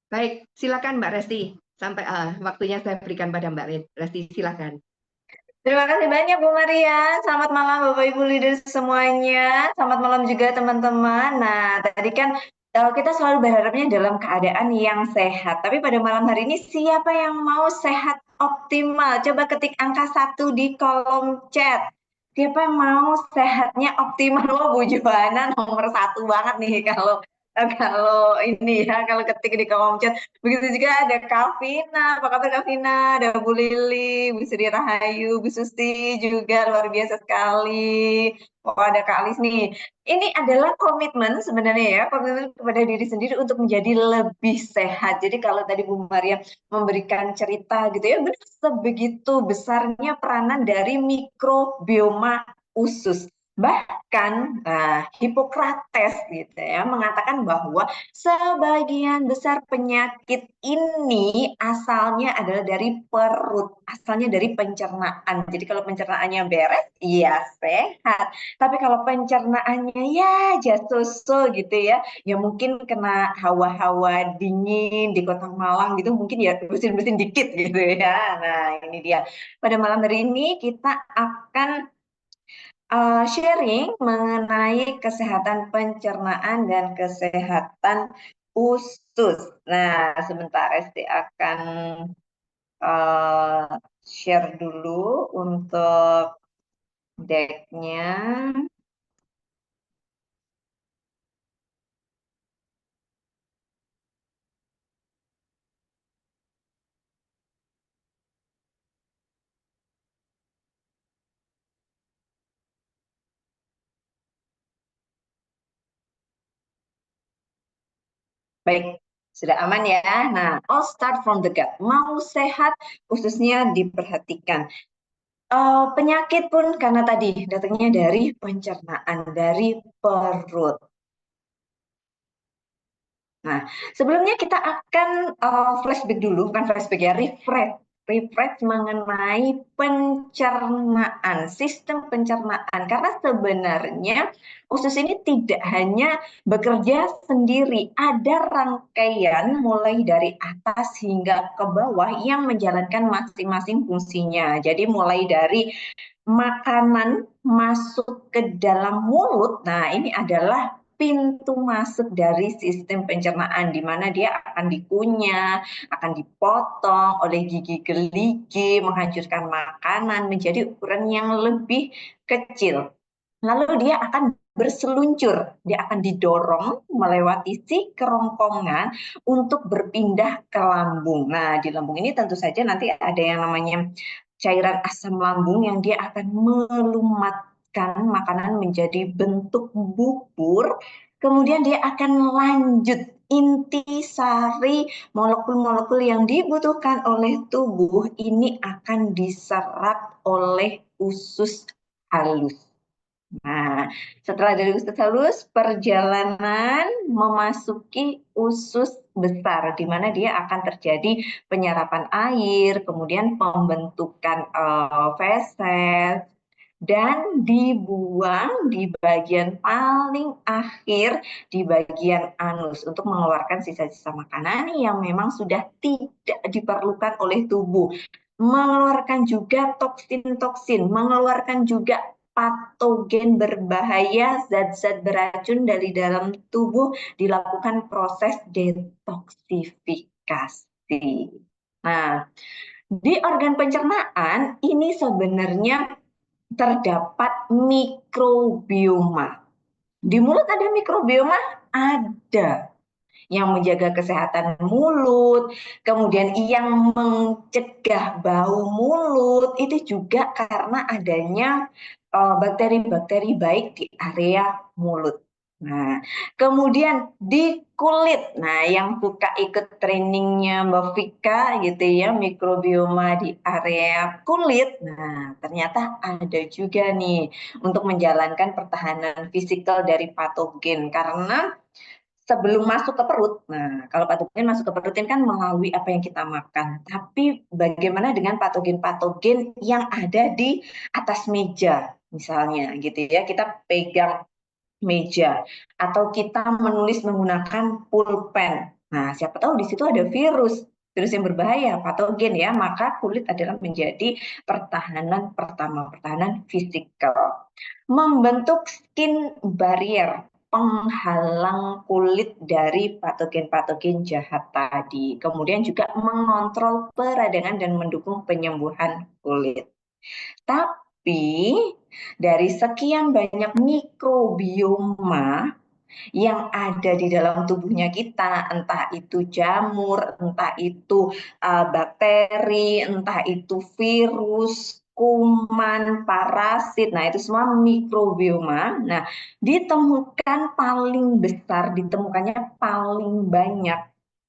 Baik, silakan Mbak Resti. Sampai waktunya saya berikan pada Mbak Resti, silakan. Terima kasih banyak Bu Maria. Selamat malam Bapak Ibu leaders semuanya. Selamat malam juga teman-teman. Nah, tadi kan kita selalu berharapnya dalam keadaan yang sehat. Tapi pada malam hari ini siapa yang mau sehat optimal? Coba ketik angka 1 di kolom chat. Siapa yang mau sehatnya optimal? Wah, Bu Juwana nomor 1 banget nih kalau ini ya, kalau ketik di kolom chat. Begitu juga ada Kavina, apa kabar Kavina? Ada Bu Lili, Bu Sri Rahayu, Bu Susti juga luar biasa sekali. Oh, ada Kak Alis nih. Ini adalah komitmen sebenarnya ya, komitmen kepada diri sendiri untuk menjadi lebih sehat. Jadi kalau tadi Bu Maria memberikan cerita gitu ya, benar sebegitu besarnya peranan dari mikrobioma usus. Bahkan Hippocrates gitu ya mengatakan bahwa sebagian besar penyakit ini asalnya adalah dari perut, asalnya dari pencernaan. Jadi kalau pencernaannya beres, ya sehat. Tapi kalau pencernaannya ya so gitu ya mungkin kena hawa-hawa dingin di Kota Malang gitu, mungkin ya bersin-bersin dikit gitu ya. Nah ini dia. Pada malam hari ini kita akan sharing mengenai kesehatan pencernaan dan kesehatan usus. Nah, sebentar Esti akan share dulu untuk decknya. Baik, sudah aman ya. Nah, all start from the gut. Mau sehat, ususnya diperhatikan. Penyakit pun karena tadi datangnya dari pencernaan, dari perut. Nah, sebelumnya kita akan flashback dulu, bukan flashback ya, refresh mengenai pencernaan, sistem pencernaan. Karena sebenarnya usus ini tidak hanya bekerja sendiri, ada rangkaian mulai dari atas hingga ke bawah yang menjalankan masing-masing fungsinya. Jadi mulai dari makanan masuk ke dalam mulut, nah ini adalah pintu masuk dari sistem pencernaan di mana dia akan dikunyah, akan dipotong oleh gigi gerigi, menghancurkan makanan menjadi ukuran yang lebih kecil. Lalu dia akan berseluncur, dia akan didorong melewati si kerongkongan untuk berpindah ke lambung. Nah, di lambung ini tentu saja nanti ada yang namanya cairan asam lambung yang dia akan melumatkan makanan menjadi bentuk bubur. Kemudian dia akan lanjut intisari molekul-molekul yang dibutuhkan oleh tubuh ini akan diserap oleh usus halus. Nah, setelah dari usus halus, perjalanan memasuki usus besar, di mana dia akan terjadi penyerapan air, kemudian pembentukan feses, dan dibuang di bagian paling akhir, di bagian anus, untuk mengeluarkan sisa-sisa makanan yang memang sudah tidak diperlukan oleh tubuh. Mengeluarkan juga toksin-toksin, mengeluarkan juga patogen berbahaya, zat-zat beracun dari dalam tubuh, dilakukan proses detoksifikasi. Nah, di organ pencernaan ini sebenarnya terdapat mikrobioma. Di mulut ada mikrobioma? Ada. Yang menjaga kesehatan mulut, kemudian yang mencegah bau mulut, itu juga karena adanya bakteri-bakteri baik di area mulut. Nah, kemudian di kulit. Nah, yang suka ikut trainingnya Mbak Vika gitu ya, mikrobioma di area kulit. Nah, ternyata ada juga nih untuk menjalankan pertahanan fisikal dari patogen karena sebelum masuk ke perut. Nah, kalau patogen masuk ke perut ini kan melalui apa yang kita makan. Tapi bagaimana dengan patogen-patogen yang ada di atas meja misalnya gitu ya. Kita pegang meja atau kita menulis menggunakan pulpen. Nah, siapa tahu di situ ada virus, virus yang berbahaya, patogen ya, maka kulit adalah menjadi pertahanan pertama, pertahanan fisikal. Membentuk skin barrier, penghalang kulit dari patogen-patogen jahat tadi. Kemudian juga mengontrol peradangan dan mendukung penyembuhan kulit. Tapi dari sekian banyak mikrobioma yang ada di dalam tubuhnya kita, entah itu jamur, entah itu bakteri, entah itu virus, kuman, parasit. Nah, itu semua mikrobioma. Nah, ditemukannya paling banyak,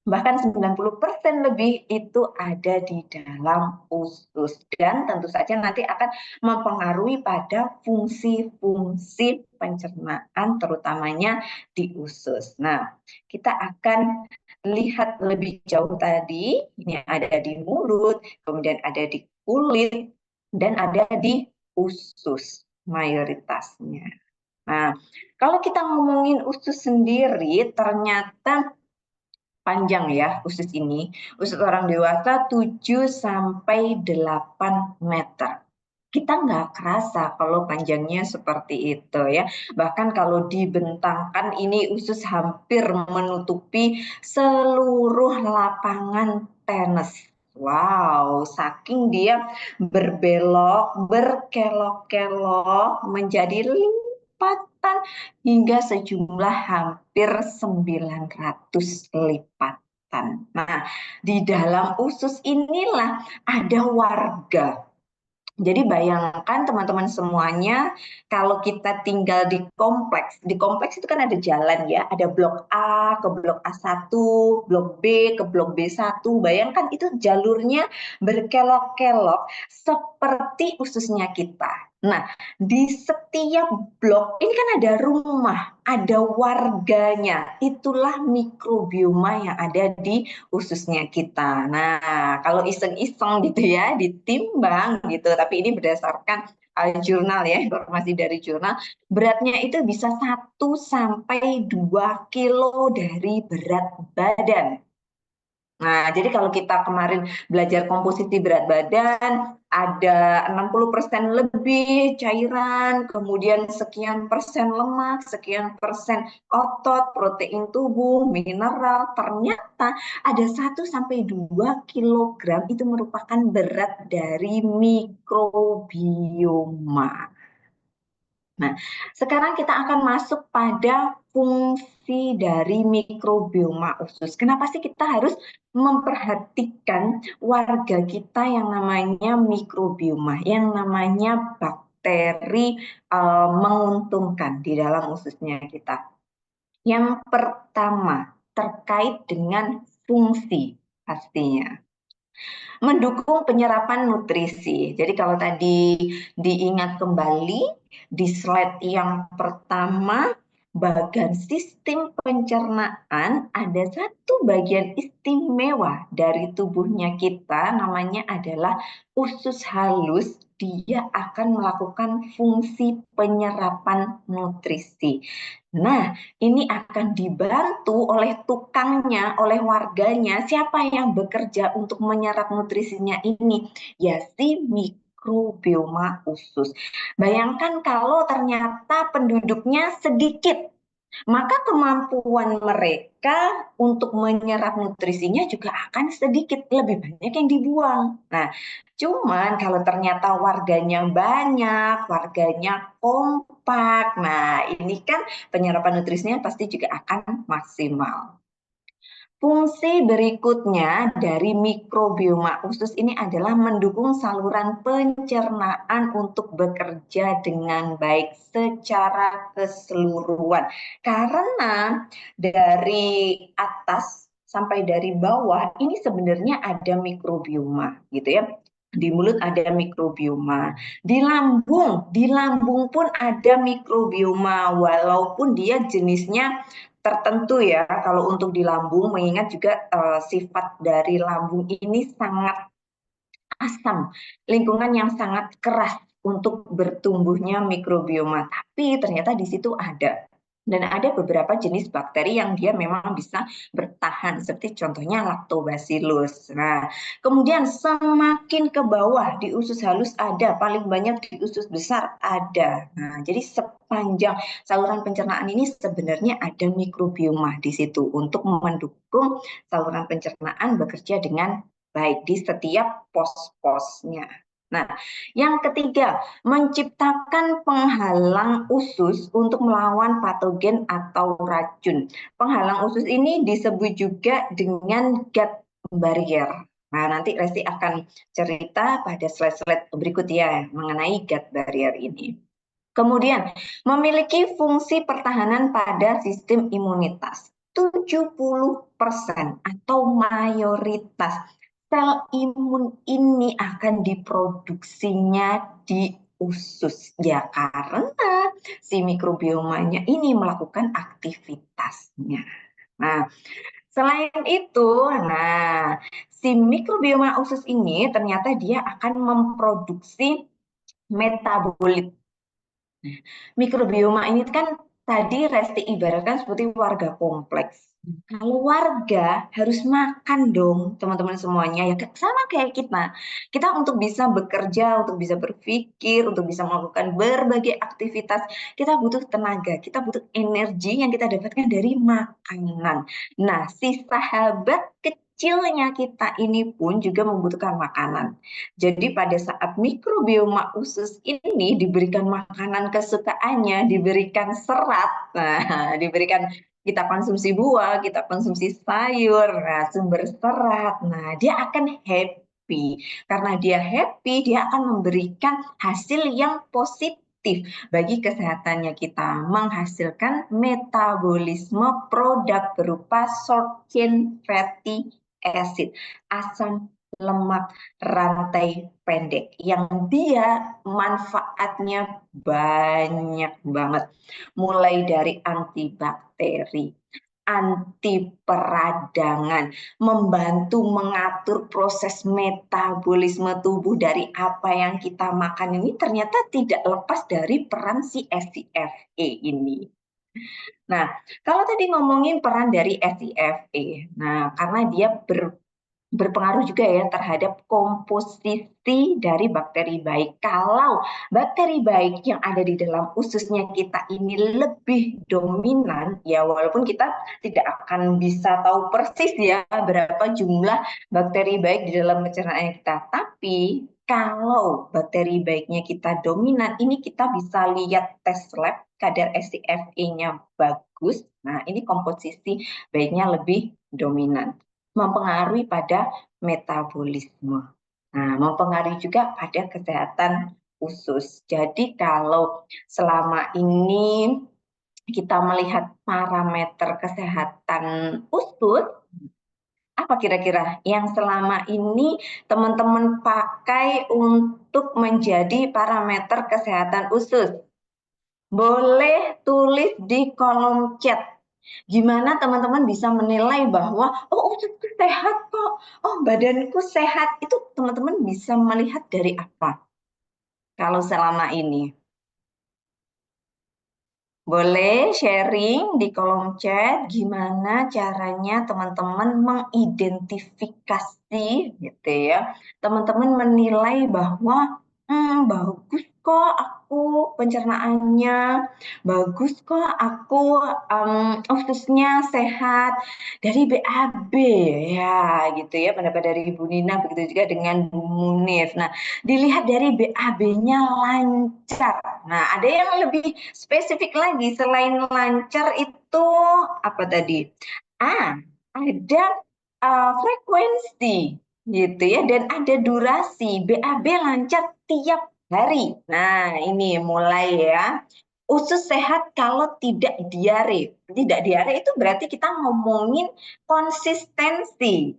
bahkan 90% lebih itu ada di dalam usus. Dan tentu saja nanti akan mempengaruhi pada fungsi-fungsi pencernaan, terutamanya di usus. Nah, kita akan lihat lebih jauh tadi, ini ada di mulut, kemudian ada di kulit, dan ada di usus mayoritasnya. Nah, kalau kita ngomongin usus sendiri, ternyata panjang ya usus ini. Usus orang dewasa 7 sampai 8 meter. Kita nggak kerasa kalau panjangnya seperti itu ya. Bahkan kalau dibentangkan ini usus hampir menutupi seluruh lapangan tenis. Wow, saking dia berbelok, berkelok-kelok menjadi lipatan hingga sejumlah hampir 900 lipatan. Nah, di dalam usus inilah ada warga. Jadi bayangkan teman-teman semuanya, kalau kita tinggal di kompleks itu kan ada jalan ya, ada blok A ke blok A1, blok B ke blok B1. Bayangkan itu jalurnya berkelok-kelok seperti ususnya kita. Nah, di setiap blok ini kan ada rumah, ada warganya. Itulah mikrobioma yang ada di ususnya kita. Nah, kalau iseng-iseng gitu ya, ditimbang gitu, tapi ini berdasarkan jurnal ya, informasi dari jurnal, beratnya itu bisa 1 sampai 2 kilo dari berat badan. Nah, jadi kalau kita kemarin belajar komposisi berat badan, ada 60% lebih cairan, kemudian sekian persen lemak, sekian persen otot, protein tubuh, mineral. Ternyata ada 1 sampai 2 kilogram itu merupakan berat dari mikrobioma. Nah, sekarang kita akan masuk pada fungsi dari mikrobioma usus. Kenapa sih kita harus memperhatikan warga kita yang namanya mikrobioma, yang namanya bakteri menguntungkan di dalam ususnya kita? Yang pertama, terkait dengan fungsi pastinya. Mendukung penyerapan nutrisi. Jadi kalau tadi diingat kembali di slide yang pertama, bagian sistem pencernaan ada satu bagian istimewa dari tubuhnya kita, namanya adalah usus halus. Dia akan melakukan fungsi penyerapan nutrisi. Nah, ini akan dibantu oleh tukangnya, oleh warganya. Siapa yang bekerja untuk menyerap nutrisinya ini? Ya si mikrobioma usus. Bayangkan kalau ternyata penduduknya sedikit, maka kemampuan mereka untuk menyerap nutrisinya juga akan sedikit, lebih banyak yang dibuang. Nah, cuman kalau ternyata warganya banyak, warganya kompak, nah ini kan penyerapan nutrisinya pasti juga akan maksimal. Fungsi berikutnya dari mikrobioma usus ini adalah mendukung saluran pencernaan untuk bekerja dengan baik secara keseluruhan. Karena dari atas sampai dari bawah ini sebenarnya ada mikrobioma gitu ya. Di mulut ada mikrobioma, di lambung pun ada mikrobioma walaupun dia jenisnya tertentu ya. Kalau untuk di lambung, mengingat juga sifat dari lambung ini sangat asam, lingkungan yang sangat keras untuk bertumbuhnya mikrobioma. Tapi ternyata di situ ada. Dan ada beberapa jenis bakteri yang dia memang bisa bertahan, seperti contohnya Lactobacillus. Nah, kemudian semakin ke bawah di usus halus ada, paling banyak di usus besar ada. Nah, jadi sepanjang saluran pencernaan ini sebenarnya ada mikrobioma di situ untuk mendukung saluran pencernaan bekerja dengan baik di setiap pos-posnya. Nah, yang ketiga, menciptakan penghalang usus untuk melawan patogen atau racun. Penghalang usus ini disebut juga dengan gut barrier. Nah, nanti Resti akan cerita pada slide-slide berikut ya mengenai gut barrier ini. Kemudian, memiliki fungsi pertahanan pada sistem imunitas. 70% atau mayoritas sel imun ini akan diproduksinya di usus ya karena si mikrobiomanya ini melakukan aktivitasnya. Nah, selain itu, si mikrobioma usus ini ternyata dia akan memproduksi metabolit. Mikrobioma ini kan tadi Resti ibaratkan seperti warga kompleks. Kalau warga harus makan dong teman-teman semuanya ya sama kayak kita. Kita untuk bisa bekerja, untuk bisa berpikir, untuk bisa melakukan berbagai aktivitas, kita butuh tenaga, kita butuh energi yang kita dapatkan dari makanan. Nah, si sahabat kecilnya kita ini pun juga membutuhkan makanan. Jadi pada saat mikrobioma usus ini diberikan makanan kesukaannya, diberikan serat, nah, diberikan kita konsumsi buah, kita konsumsi sayur, nah, sumber serat, nah dia akan happy. Karena dia happy, dia akan memberikan hasil yang positif bagi kesehatannya kita, menghasilkan metabolisme produk berupa short chain fatty acid, asam lemak rantai pendek yang dia manfaatnya banyak banget. Mulai dari antibakteri, anti peradangan, membantu mengatur proses metabolisme tubuh dari apa yang kita makan ini ternyata tidak lepas dari peran si SCFA ini. Nah, kalau tadi ngomongin peran dari SCFA, nah karena dia berpengaruh juga ya terhadap komposisi dari bakteri baik. Kalau bakteri baik yang ada di dalam ususnya kita ini lebih dominan, ya walaupun kita tidak akan bisa tahu persis ya berapa jumlah bakteri baik di dalam pencernaan kita. Tapi kalau bakteri baiknya kita dominan, ini kita bisa lihat tes lab kadar SCFA-nya bagus. Nah, ini komposisi baiknya lebih dominan, mempengaruhi pada metabolisme. Nah, mempengaruhi juga pada kesehatan usus. Jadi kalau selama ini kita melihat parameter kesehatan usus, apa kira-kira yang selama ini teman-teman pakai untuk menjadi parameter kesehatan usus? Boleh tulis di kolom chat. Gimana teman-teman bisa menilai bahwa, oh usutku sehat kok, oh badanku sehat. Itu teman-teman bisa melihat dari apa? Kalau selama ini. Boleh sharing di kolom chat gimana caranya teman-teman mengidentifikasi gitu ya. Teman-teman menilai bahwa bagus kok aku pencernaannya, bagus kok aku ususnya sehat dari BAB ya gitu ya, pendapat dari Ibu Nina, begitu juga dengan Bu Munif. Nah, dilihat dari BAB-nya lancar. Nah, ada yang lebih spesifik lagi selain lancar itu apa tadi? Ada frekuensi gitu ya, dan ada durasi. BAB lancar tiap hari. Nah, ini mulai ya. Usus sehat kalau tidak diare. Tidak diare itu berarti kita ngomongin konsistensi.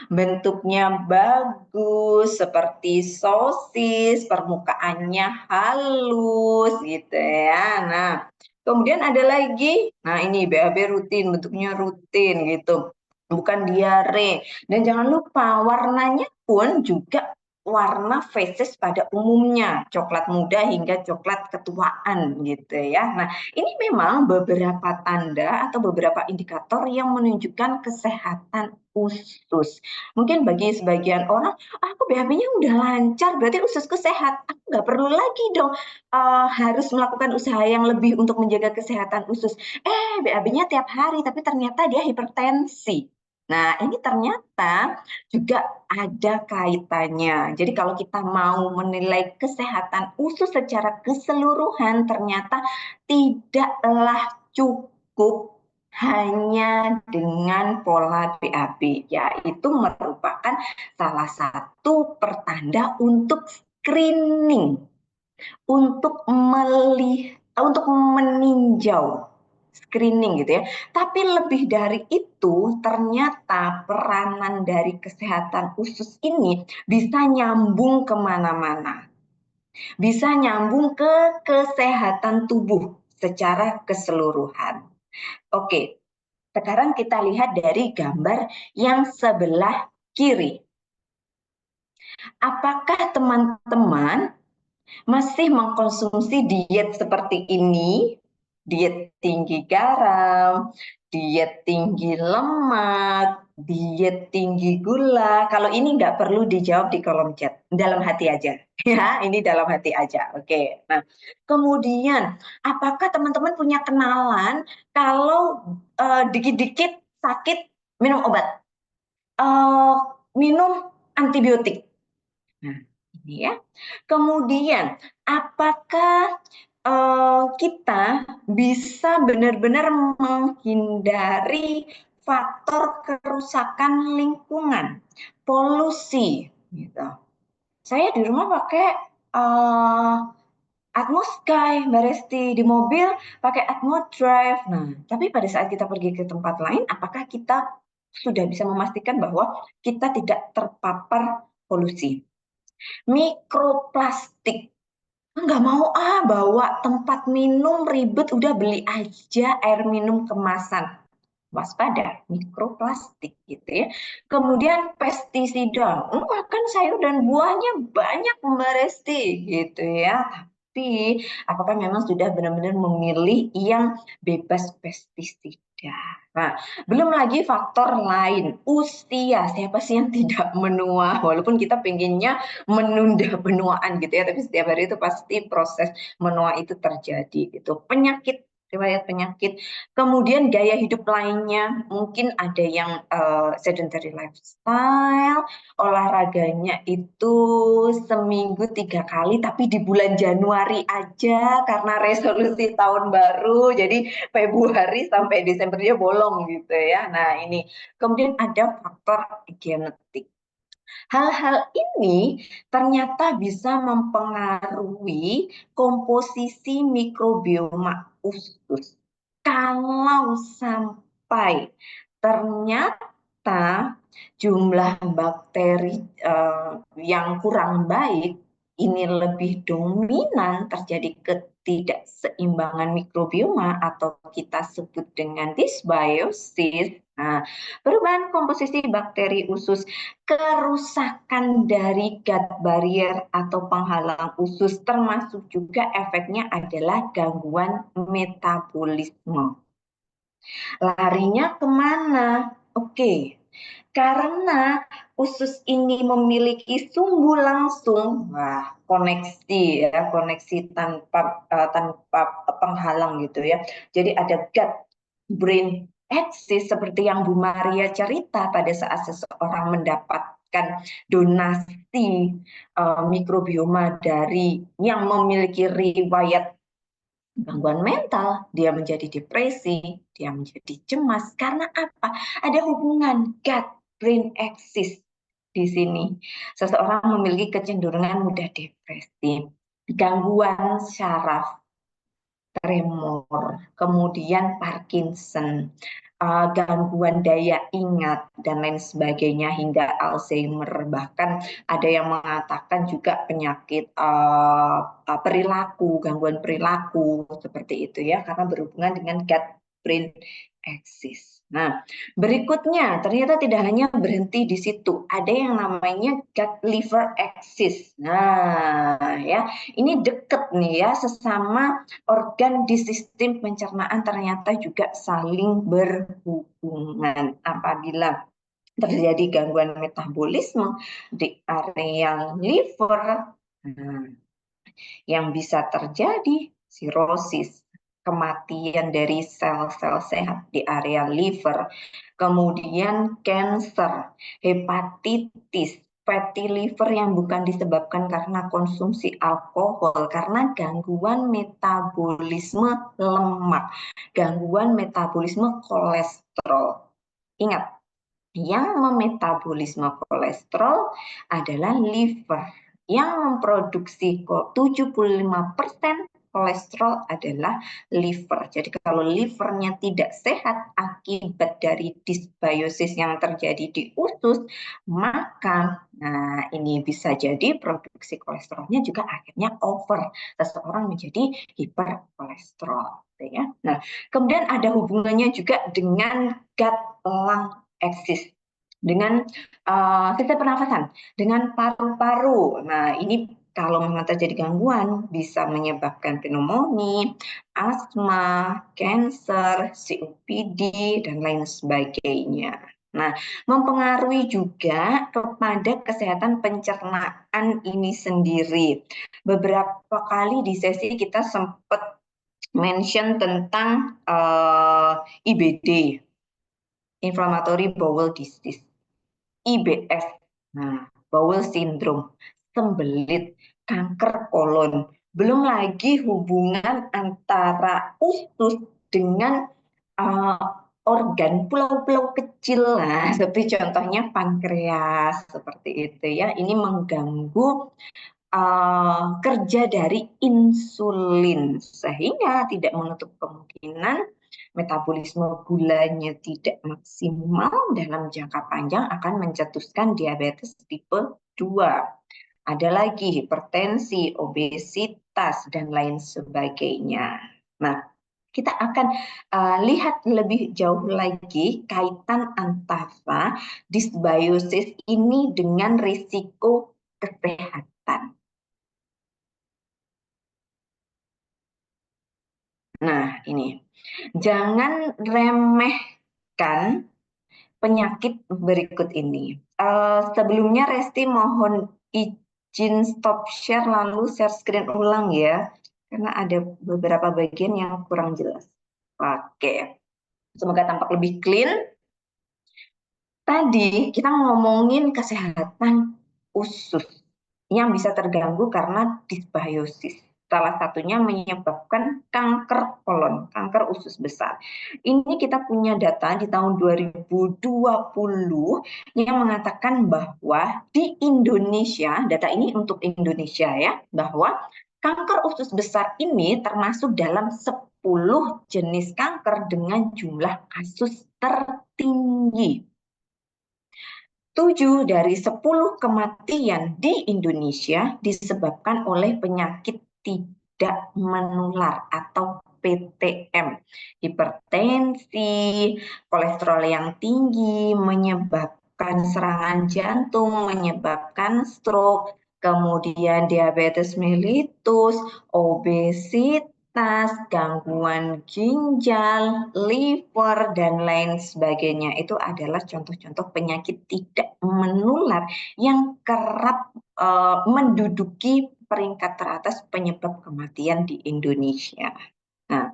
Bentuknya bagus, seperti sosis, permukaannya halus gitu ya. Nah, kemudian ada lagi, nah ini BAB rutin, bentuknya rutin gitu, bukan diare. Dan jangan lupa warnanya pun juga warna fases pada umumnya, coklat muda hingga coklat ketuaan gitu ya. Nah, ini memang beberapa tanda atau beberapa indikator yang menunjukkan kesehatan usus. Mungkin bagi sebagian orang, aku BAB-nya udah lancar, berarti ususku sehat. Aku nggak perlu lagi dong harus melakukan usaha yang lebih untuk menjaga kesehatan usus. BAB-nya tiap hari, tapi ternyata dia hipertensi. Nah, ini ternyata juga ada kaitannya. Jadi kalau kita mau menilai kesehatan usus secara keseluruhan, ternyata tidaklah cukup hanya dengan pola BAB, yaitu merupakan salah satu pertanda untuk screening, untuk untuk meninjau screening gitu ya. Tapi lebih dari itu, ternyata peranan dari kesehatan usus ini bisa nyambung kemana-mana. Bisa nyambung ke kesehatan tubuh secara keseluruhan. Oke, sekarang kita lihat dari gambar yang sebelah kiri. Apakah teman-teman masih mengkonsumsi diet seperti ini, diet tinggi garam, diet tinggi lemak, diet tinggi gula? Kalau ini nggak perlu dijawab di kolom chat, dalam hati aja. Ya, ini dalam hati aja. Oke. Nah, kemudian apakah teman-teman punya kenalan kalau dikit-dikit sakit minum obat, minum antibiotik? Nah, ini ya. Kemudian, apakah kita bisa benar-benar menghindari faktor kerusakan lingkungan, polusi, gitu. Saya di rumah pakai Atmo Sky, Mbak Resti, di mobil pakai Atmo Drive. Nah, tapi pada saat kita pergi ke tempat lain, apakah kita sudah bisa memastikan bahwa kita tidak terpapar polusi? Mikroplastik. Nggak mau bawa tempat minum ribet, udah beli aja air minum kemasan. Waspada, mikroplastik gitu ya. Kemudian pestisida, makan sayur dan buahnya banyak Mbak Resti gitu ya. Tapi apakah memang sudah benar-benar memilih yang bebas pestisida? Nah, belum lagi faktor lain, usia. Siapa sih yang tidak menua? Walaupun kita pengennya menunda penuaan gitu ya, tapi setiap hari itu pasti proses menua itu terjadi gitu. Penyakit, riwayat penyakit, kemudian gaya hidup lainnya, mungkin ada yang sedentary lifestyle, olahraganya itu seminggu 3 kali, tapi di bulan Januari aja karena resolusi tahun baru, jadi Februari sampai Desember dia bolong gitu ya. Nah ini, kemudian ada faktor genetik. Hal-hal ini ternyata bisa mempengaruhi komposisi mikrobioma usus. Kalau sampai ternyata jumlah bakteri yang kurang baik ini lebih dominan, terjadi ketidakseimbangan mikrobioma atau kita sebut dengan dysbiosis. Nah, perubahan komposisi bakteri usus, kerusakan dari gut barrier atau penghalang usus, termasuk juga efeknya adalah gangguan metabolisme. Larinya kemana? Oke, karena usus ini memiliki sumbu langsung, koneksi ya, koneksi tanpa penghalang gitu ya. Jadi ada gut brain axis seperti yang Bu Maria cerita pada saat seseorang mendapatkan donasi mikrobioma dari yang memiliki riwayat gangguan mental, dia menjadi depresi, dia menjadi cemas. Karena apa? Ada hubungan gut brain axis di sini. Seseorang memiliki kecenderungan mudah depresi, gangguan syaraf, tremor, kemudian Parkinson, gangguan daya ingat, dan lain sebagainya, hingga Alzheimer. Bahkan ada yang mengatakan juga penyakit perilaku, gangguan perilaku, seperti itu ya, karena berhubungan dengan gut brain axis. Nah, berikutnya ternyata tidak hanya berhenti di situ, ada yang namanya gut liver axis. Nah, ya, ini deket nih ya, sesama organ di sistem pencernaan ternyata juga saling berhubungan. Apabila terjadi gangguan metabolisme di area liver, nah, yang bisa terjadi sirosis, kematian dari sel-sel sehat di area liver, kemudian cancer, hepatitis, fatty liver yang bukan disebabkan karena konsumsi alkohol, karena gangguan metabolisme lemak, gangguan metabolisme kolesterol. Ingat, yang memetabolisme kolesterol adalah liver. Yang memproduksi 75% kolesterol adalah liver. Jadi kalau livernya tidak sehat akibat dari dysbiosis yang terjadi di usus, maka ini bisa jadi produksi kolesterolnya juga akhirnya over. Seseorang menjadi hiperkolesterol. Ya. Nah, kemudian ada hubungannya juga dengan gut lung axis, dengan sistem pernafasan, dengan paru-paru. Nah, ini kalau memang terjadi gangguan bisa menyebabkan pneumonia, asma, cancer, COPD, dan lain sebagainya. Nah, mempengaruhi juga kepada kesehatan pencernaan ini sendiri. Beberapa kali di sesi kita sempat mention tentang IBD, inflammatory bowel disease, IBS, bowel syndrome, sembelit, kanker kolon. Belum lagi hubungan antara usus dengan organ pulau-pulau kecil, seperti contohnya pankreas, seperti itu ya. Ini mengganggu kerja dari insulin, sehingga tidak menutup kemungkinan metabolisme gulanya tidak maksimal dalam jangka panjang akan mencetuskan diabetes tipe 2. Ada lagi hipertensi, obesitas, dan lain sebagainya. Nah, kita akan lihat lebih jauh lagi kaitan antara dysbiosis ini dengan risiko kesehatan. Nah, ini. Jangan remehkan penyakit berikut ini. Sebelumnya Resti mohon izin stop share lalu share screen ulang ya. Karena ada beberapa bagian yang kurang jelas. Oke. Semoga tampak lebih clean. Tadi kita ngomongin kesehatan usus yang bisa terganggu karena dysbiosis. Salah satunya menyebabkan kanker kolon, kanker usus besar. Ini kita punya data di tahun 2020 yang mengatakan bahwa di Indonesia, data ini untuk Indonesia ya, bahwa kanker usus besar ini termasuk dalam 10 jenis kanker dengan jumlah kasus tertinggi. 7 dari 10 kematian di Indonesia disebabkan oleh penyakit tidak menular atau PTM. Hipertensi, kolesterol yang tinggi, menyebabkan serangan jantung, menyebabkan stroke, kemudian diabetes mellitus, obesitas, gangguan ginjal, liver, dan lain sebagainya. Itu adalah contoh-contoh penyakit tidak menular yang kerap menduduki peringkat teratas penyebab kematian di Indonesia. Nah,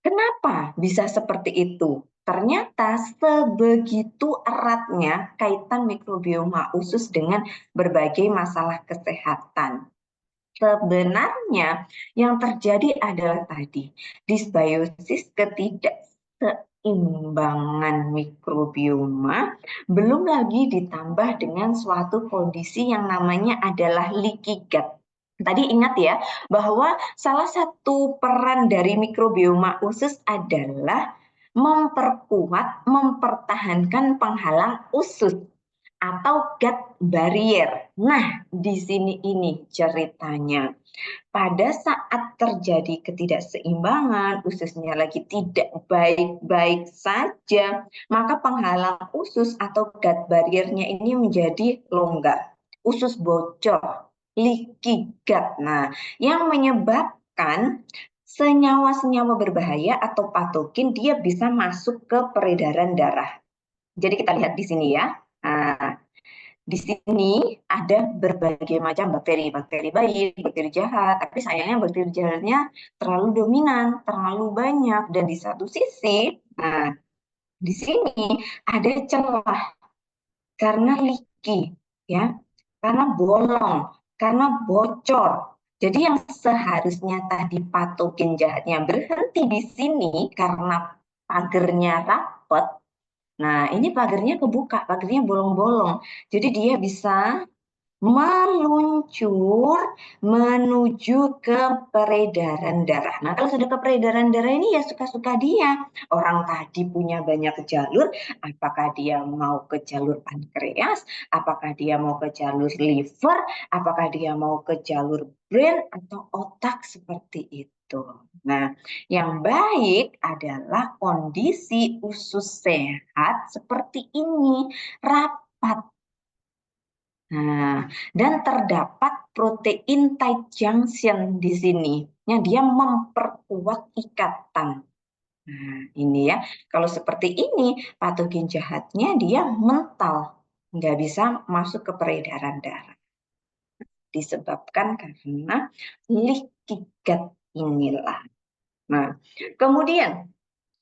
kenapa bisa seperti itu? Ternyata sebegitu eratnya kaitan mikrobioma usus dengan berbagai masalah kesehatan. Sebenarnya yang terjadi adalah tadi dysbiosis, ketidakseimbangan mikrobioma, belum lagi ditambah dengan suatu kondisi yang namanya adalah leaky gut. Tadi ingat ya bahwa salah satu peran dari mikrobioma usus adalah memperkuat, mempertahankan penghalang usus. atau gut barrier. Nah, di sini ini ceritanya. Pada saat terjadi ketidakseimbangan, ususnya lagi tidak baik-baik saja, maka penghalang usus atau gut barrier-nya ini menjadi longgar. Usus bocor, leaky gut. Nah, yang menyebabkan senyawa-senyawa berbahaya atau patogen dia bisa masuk ke peredaran darah. Jadi kita lihat di sini ya. Nah, di sini ada berbagai macam bakteri, bakteri baik, bakteri jahat, tapi sayangnya bakteri jahatnya terlalu dominan, terlalu banyak, dan di satu sisi, nah di sini ada celah karena leaky, ya, karena bolong, karena bocor. Jadi yang seharusnya tadi patogen jahatnya berhenti di sini karena pagernya rapat. Nah, ini pagernya kebuka, pagernya bolong-bolong. Jadi dia bisa meluncur menuju ke peredaran darah. Nah, kalau sudah ke peredaran darah ini ya suka-suka dia. Orang tadi punya banyak jalur, apakah dia mau ke jalur pankreas, apakah dia mau ke jalur liver, apakah dia mau ke jalur brain atau otak seperti itu. Nah, yang baik adalah kondisi usus sehat seperti ini, rapat. Nah, dan terdapat protein tight junction di sini, yang dia memperkuat ikatan. Nah, ini ya, kalau seperti ini, patogen jahatnya dia mental, nggak bisa masuk ke peredaran darah. Disebabkan karena leaky gut inilah. Nah, kemudian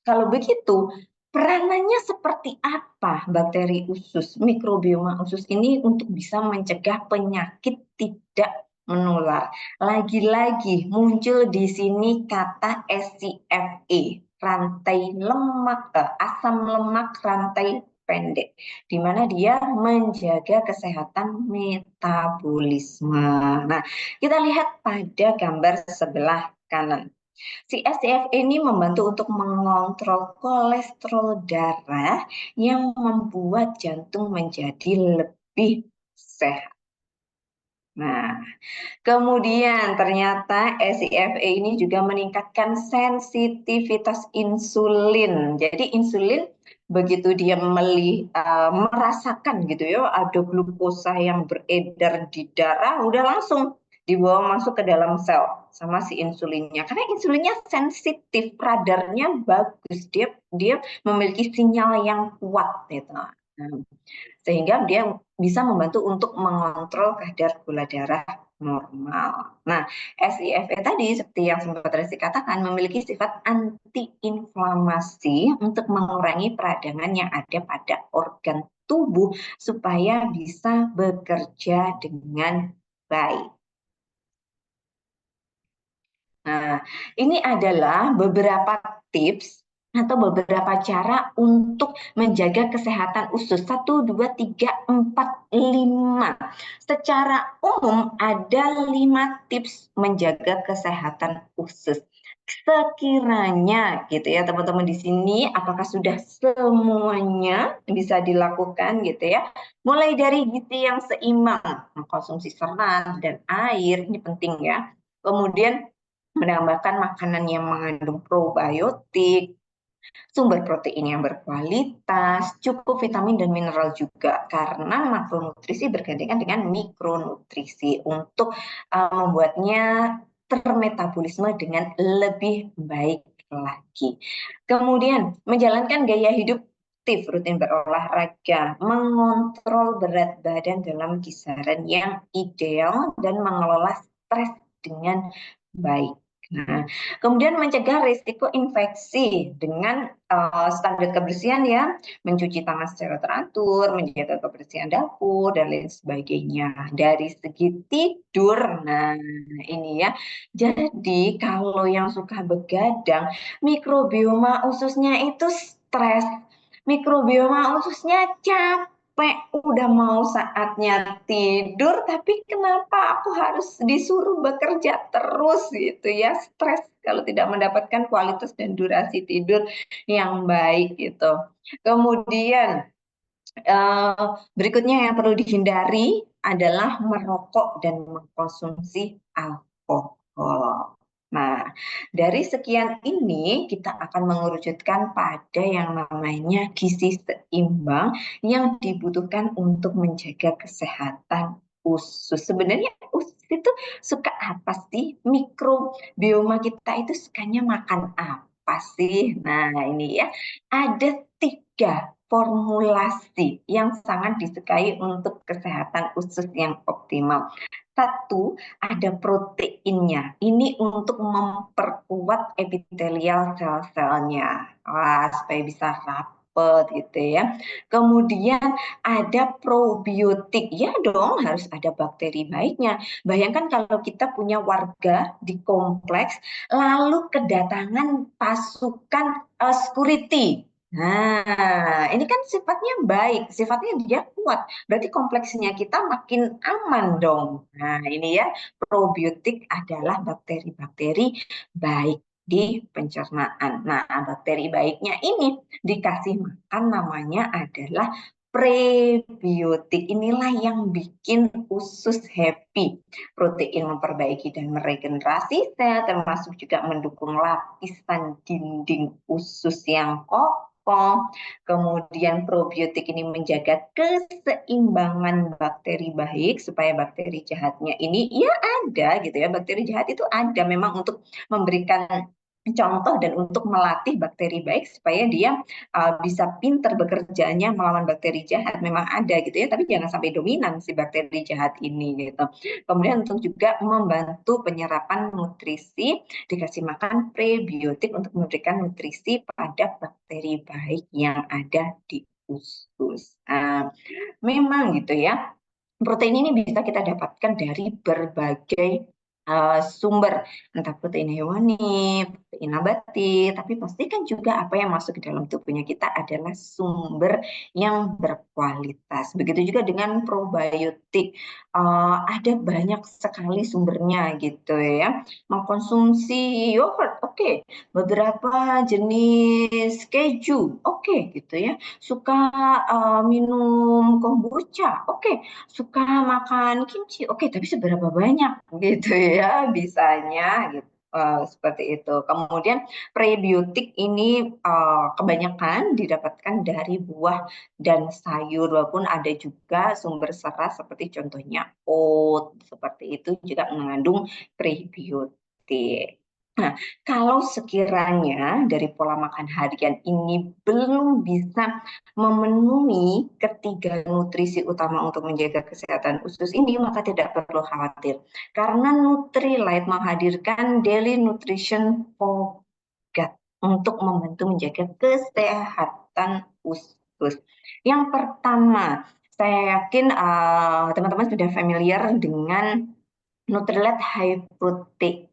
kalau begitu, peranannya seperti apa bakteri usus, mikrobioma usus ini untuk bisa mencegah penyakit tidak menular? Lagi-lagi muncul di sini kata SCFA, rantai lemak, asam lemak rantai pendek, di mana dia menjaga kesehatan metabolisme. Nah, kita lihat pada gambar sebelah kanan. Si SCF ini membantu untuk mengontrol kolesterol darah yang membuat jantung menjadi lebih sehat. Nah, kemudian ternyata SCFA ini juga meningkatkan sensitivitas insulin. Jadi insulin begitu dia merasakan gitu ya, ada glukosa yang beredar di darah, udah langsung dibawa masuk ke dalam sel sama si insulinnya. Karena insulinnya sensitif, radarnya bagus, dia memiliki sinyal yang kuat gitu. Nah, sehingga dia bisa membantu untuk mengontrol kadar gula darah normal. Nah, SIFA tadi seperti yang sempat Resi katakan memiliki sifat anti-inflamasi untuk mengurangi peradangan yang ada pada organ tubuh supaya bisa bekerja dengan baik. Nah, ini adalah beberapa tips atau beberapa cara untuk menjaga kesehatan usus. 1, 2, 3, 4, 5. Secara umum ada 5 tips menjaga kesehatan usus. Sekiranya gitu ya teman-teman di sini, apakah sudah semuanya bisa dilakukan gitu ya. Mulai dari gizi yang seimbang, mengkonsumsi serat dan air, ini penting ya. Kemudian menambahkan makanan yang mengandung probiotik, sumber protein yang berkualitas, cukup vitamin dan mineral juga, karena makronutrisi bergandengan dengan mikronutrisi untuk membuatnya termetabolisme dengan lebih baik lagi. Kemudian menjalankan gaya hidup aktif, rutin berolahraga, mengontrol berat badan dalam kisaran yang ideal, dan mengelola stres dengan baik. Nah, kemudian mencegah risiko infeksi dengan standar kebersihan ya, mencuci tangan secara teratur, menjaga kebersihan dapur, dan lain sebagainya. Dari segi tidur, nah ini ya, jadi kalau yang suka begadang, mikrobioma ususnya itu stres, mikrobioma ususnya capek, udah mau saatnya tidur, tapi kenapa aku harus disuruh bekerja terus gitu ya, stres kalau tidak mendapatkan kualitas dan durasi tidur yang baik gitu. Kemudian Berikutnya yang perlu dihindari adalah merokok dan mengkonsumsi alkohol. Nah, dari sekian ini kita akan mengerucutkan pada yang namanya gizi seimbang yang dibutuhkan untuk menjaga kesehatan usus. Sebenarnya usus itu suka apa sih? Mikrobioma kita itu sukanya makan apa sih? Nah, ini ya. Ada 3 formulasi yang sangat disukai untuk kesehatan usus yang optimal. Satu, ada proteinnya. Ini untuk memperkuat epitelial sel-selnya. Wah, supaya bisa rapet gitu ya. Kemudian ada probiotik. Ya dong, harus ada bakteri baiknya. Bayangkan kalau kita punya warga di kompleks, lalu kedatangan pasukan security. Nah, ini kan sifatnya baik, sifatnya dia kuat. Berarti kompleksnya kita makin aman dong. Nah, ini ya, probiotik adalah bakteri-bakteri baik di pencernaan. Nah, bakteri baiknya ini dikasih makan namanya adalah prebiotik. Inilah yang bikin usus happy. Protein memperbaiki dan meregenerasi sel, termasuk juga mendukung lapisan dinding usus yang kokoh. Kemudian probiotik ini menjaga keseimbangan bakteri baik supaya bakteri jahatnya ini ya ada gitu ya. Bakteri jahat itu ada memang untuk memberikan contoh dan untuk melatih bakteri baik supaya dia bisa pinter bekerjanya melawan bakteri jahat memang ada gitu ya, tapi jangan sampai dominan si bakteri jahat ini gitu. Kemudian untuk juga membantu penyerapan nutrisi, dikasih makan prebiotik untuk memberikan nutrisi pada bakteri baik yang ada di usus. Memang gitu ya, protein ini bisa kita dapatkan dari berbagai sumber, entah protein hewani, protein nabati, tapi pastikan juga apa yang masuk ke dalam tubuhnya kita adalah sumber yang berkualitas. Begitu juga dengan probiotik, ada banyak sekali sumbernya gitu ya. Mengkonsumsi yogurt, oke. Beberapa jenis keju, oke gitu ya. Suka minum kombucha, oke. Suka makan kimchi, oke, tapi seberapa banyak gitu ya bisanya gitu. Seperti itu. Kemudian prebiotik ini kebanyakan didapatkan dari buah dan sayur, walaupun ada juga sumber serat seperti contohnya oat, seperti itu juga mengandung prebiotik. Nah, kalau sekiranya dari pola makan harian ini belum bisa memenuhi ketiga nutrisi utama untuk menjaga kesehatan usus ini, maka tidak perlu khawatir. Karena Nutrilite menghadirkan daily nutrition for gut untuk membantu menjaga kesehatan usus. Yang pertama, saya yakin teman-teman sudah familiar dengan Nutrilite High Protein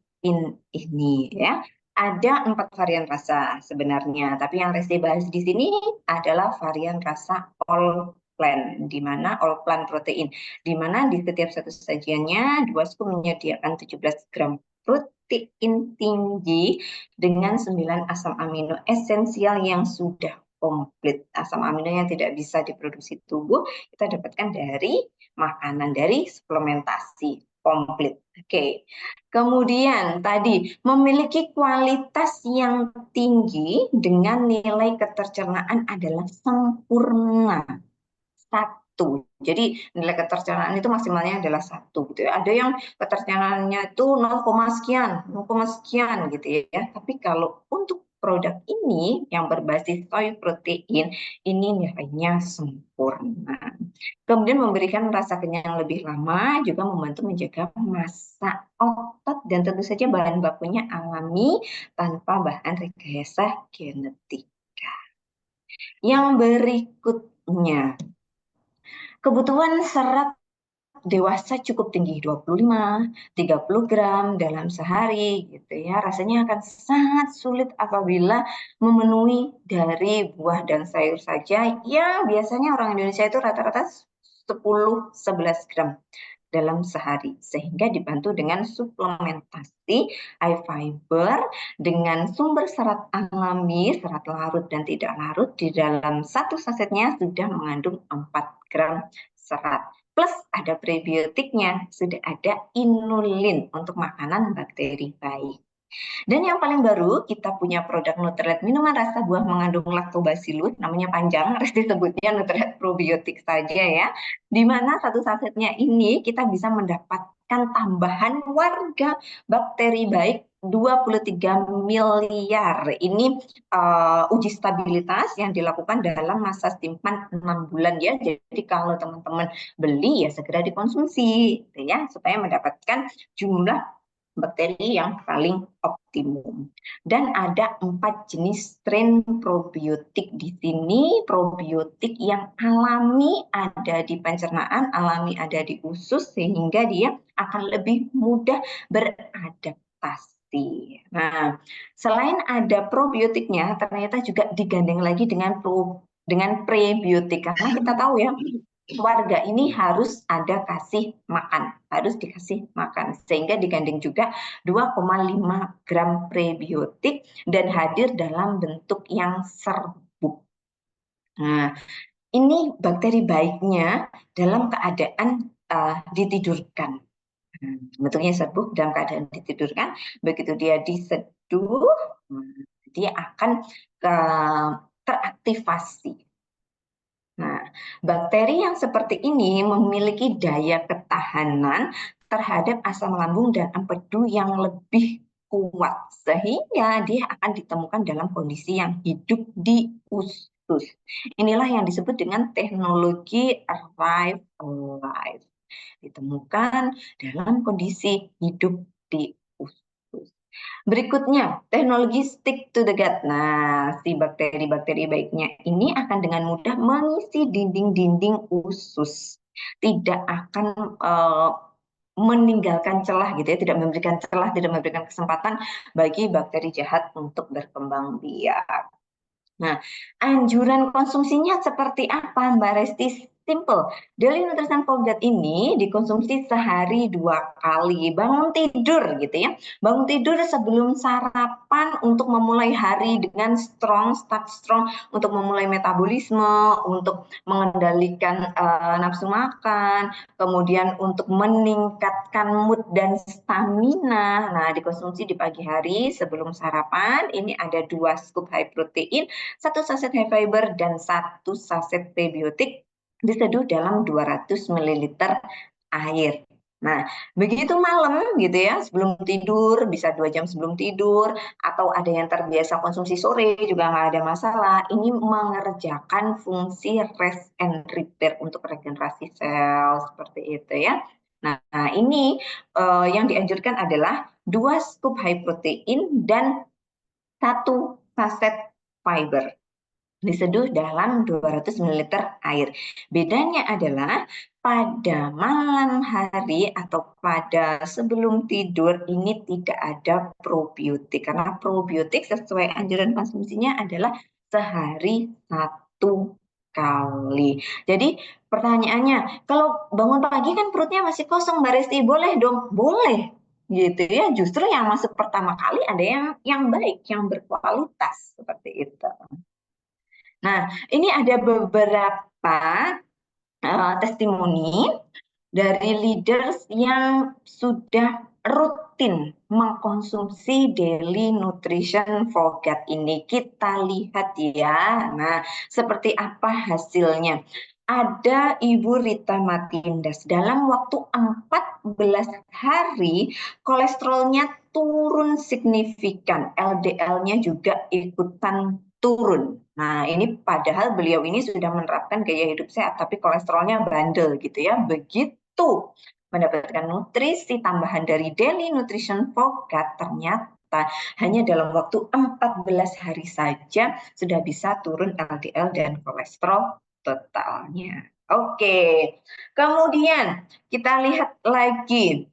ini ya. Ada 4 varian rasa sebenarnya, tapi yang Resti bahas di sini adalah varian rasa all plant, di mana all plant protein, di mana di setiap satu sajiannya dua scoop menyediakan 17 gram protein tinggi dengan 9 asam amino esensial yang sudah komplit. Asam amino yang tidak bisa diproduksi tubuh kita dapatkan dari makanan, dari suplementasi komplit. Oke. Kemudian tadi memiliki kualitas yang tinggi dengan nilai ketercernaan adalah sempurna. 1. Jadi nilai ketercernaan itu maksimalnya adalah 1 gitu ya. Ada yang ketercernaannya itu 0, sekian, 0, sekian gitu ya. Tapi kalau untuk produk ini yang berbasis soy protein ini nilainya sempurna. Kemudian memberikan rasa kenyang lebih lama, juga membantu menjaga massa otot dan tentu saja bahan bakunya alami tanpa bahan rekayasa genetika. Yang berikutnya, kebutuhan serat dewasa cukup tinggi 25-30 gram dalam sehari gitu ya. Rasanya akan sangat sulit apabila memenuhi dari buah dan sayur saja yang biasanya orang Indonesia itu rata-rata 10-11 gram. dalam sehari, sehingga dibantu dengan suplementasi high fiber dengan sumber serat alami, serat larut dan tidak larut. Di dalam satu sasetnya sudah mengandung 4 gram serat. Plus ada prebiotiknya, sudah ada inulin untuk makanan bakteri baik. Dan yang paling baru, kita punya produk Nutrilite minuman rasa buah mengandung lactobacillus, namanya panjang, harus disebutnya Nutrilite probiotik saja ya. Di mana satu sasetnya ini kita bisa mendapatkan tambahan warga bakteri baik 23 miliar. Ini uji stabilitas yang dilakukan dalam masa simpan 6 bulan ya. Jadi kalau teman-teman beli ya segera dikonsumsi gitu ya, supaya mendapatkan jumlah bakteri yang paling optimum. Dan ada 4 jenis strain probiotik di sini. Probiotik yang alami ada di pencernaan, alami ada di usus, sehingga dia akan lebih mudah beradaptasi. Nah, selain ada probiotiknya, ternyata juga digandeng lagi dengan prebiotik. Karena kita tahu ya, warga ini harus ada kasih makan, harus dikasih makan, sehingga digandeng juga 2,5 gram prebiotik dan hadir dalam bentuk yang serbuk. Nah, ini bakteri baiknya dalam keadaan ditidurkan. Bentuknya serbuk dalam keadaan ditidurkan, begitu dia diseduh, dia akan teraktivasi. Nah, bakteri yang seperti ini memiliki daya ketahanan terhadap asam lambung dan empedu yang lebih kuat, sehingga dia akan ditemukan dalam kondisi yang hidup di usus. Inilah yang disebut dengan teknologi Arrive Alive. Ditemukan dalam kondisi hidup di usus. Berikutnya, teknologi stick to the gut. Nah, si bakteri-bakteri baiknya ini akan dengan mudah mengisi dinding-dinding usus. Tidak akan meninggalkan celah gitu ya, tidak memberikan celah, tidak memberikan kesempatan bagi bakteri jahat untuk berkembang biak. Nah, anjuran konsumsinya seperti apa, Mbak Resti? Simple. Daily Nutrition for Gut ini dikonsumsi sehari 2 kali. Bangun tidur gitu ya. Bangun tidur sebelum sarapan untuk memulai hari dengan start strong untuk memulai metabolisme, untuk mengendalikan nafsu makan, kemudian untuk meningkatkan mood dan stamina. Nah, dikonsumsi di pagi hari sebelum sarapan. Ini ada 2 scoop high protein, 1 saset high fiber, dan 1 saset prebiotik diseduh dalam 200 ml air. Nah, begitu malam gitu ya, sebelum tidur, bisa 2 jam sebelum tidur, atau ada yang terbiasa konsumsi sore juga nggak ada masalah. Ini mengerjakan fungsi rest and repair untuk regenerasi sel, seperti itu ya. Nah, ini yang dianjurkan adalah 2 scoop high protein dan 1 saset fiber diseduh dalam 200 ml air. Bedanya adalah pada malam hari atau pada sebelum tidur ini tidak ada probiotik, karena probiotik sesuai anjuran konsumsinya adalah sehari 1 kali. Jadi pertanyaannya, kalau bangun pagi kan perutnya masih kosong, Mbak Resti, boleh dong? Boleh gitu ya. Justru yang masuk pertama kali ada yang baik, yang berkualitas seperti itu. Nah, ini ada beberapa testimoni dari leaders yang sudah rutin mengkonsumsi daily nutrition for gut ini. Kita lihat ya. Nah, seperti apa hasilnya? Ada Ibu Rita Matindas, dalam waktu 14 hari kolesterolnya turun signifikan, LDL-nya juga ikutan turun. Nah, ini padahal beliau ini sudah menerapkan gaya hidup sehat, tapi kolesterolnya bandel gitu ya. Begitu mendapatkan nutrisi tambahan dari Daily Nutrition for Gut, ternyata hanya dalam waktu 14 hari saja sudah bisa turun LDL dan kolesterol totalnya. Oke, kemudian kita lihat lagi.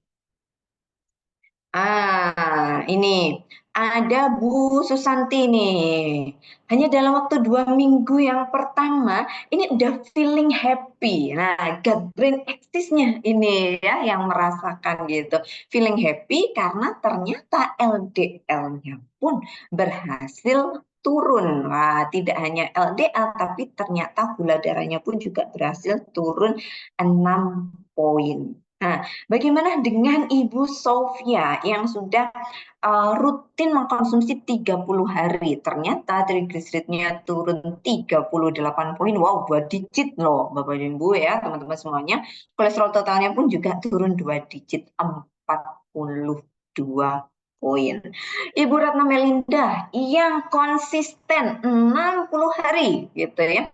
Ini ada Bu Susanti nih. Hanya dalam waktu 2 minggu yang pertama, ini udah feeling happy. Nah, gut brain axis-nya ini ya yang merasakan gitu. Feeling happy karena ternyata LDL-nya pun berhasil turun. Wah, tidak hanya LDL, tapi ternyata gula darahnya pun juga berhasil turun 6 poin. Nah, bagaimana dengan Ibu Sofia yang sudah rutin mengkonsumsi 30 hari? Ternyata trigliseridnya turun 38 poin. Wow, 2 digit loh Bapak dan Ibu ya, teman-teman semuanya. Kolesterol totalnya pun juga turun 2 digit, 42 poin. Ibu Ratna Melinda yang konsisten 60 hari gitu ya,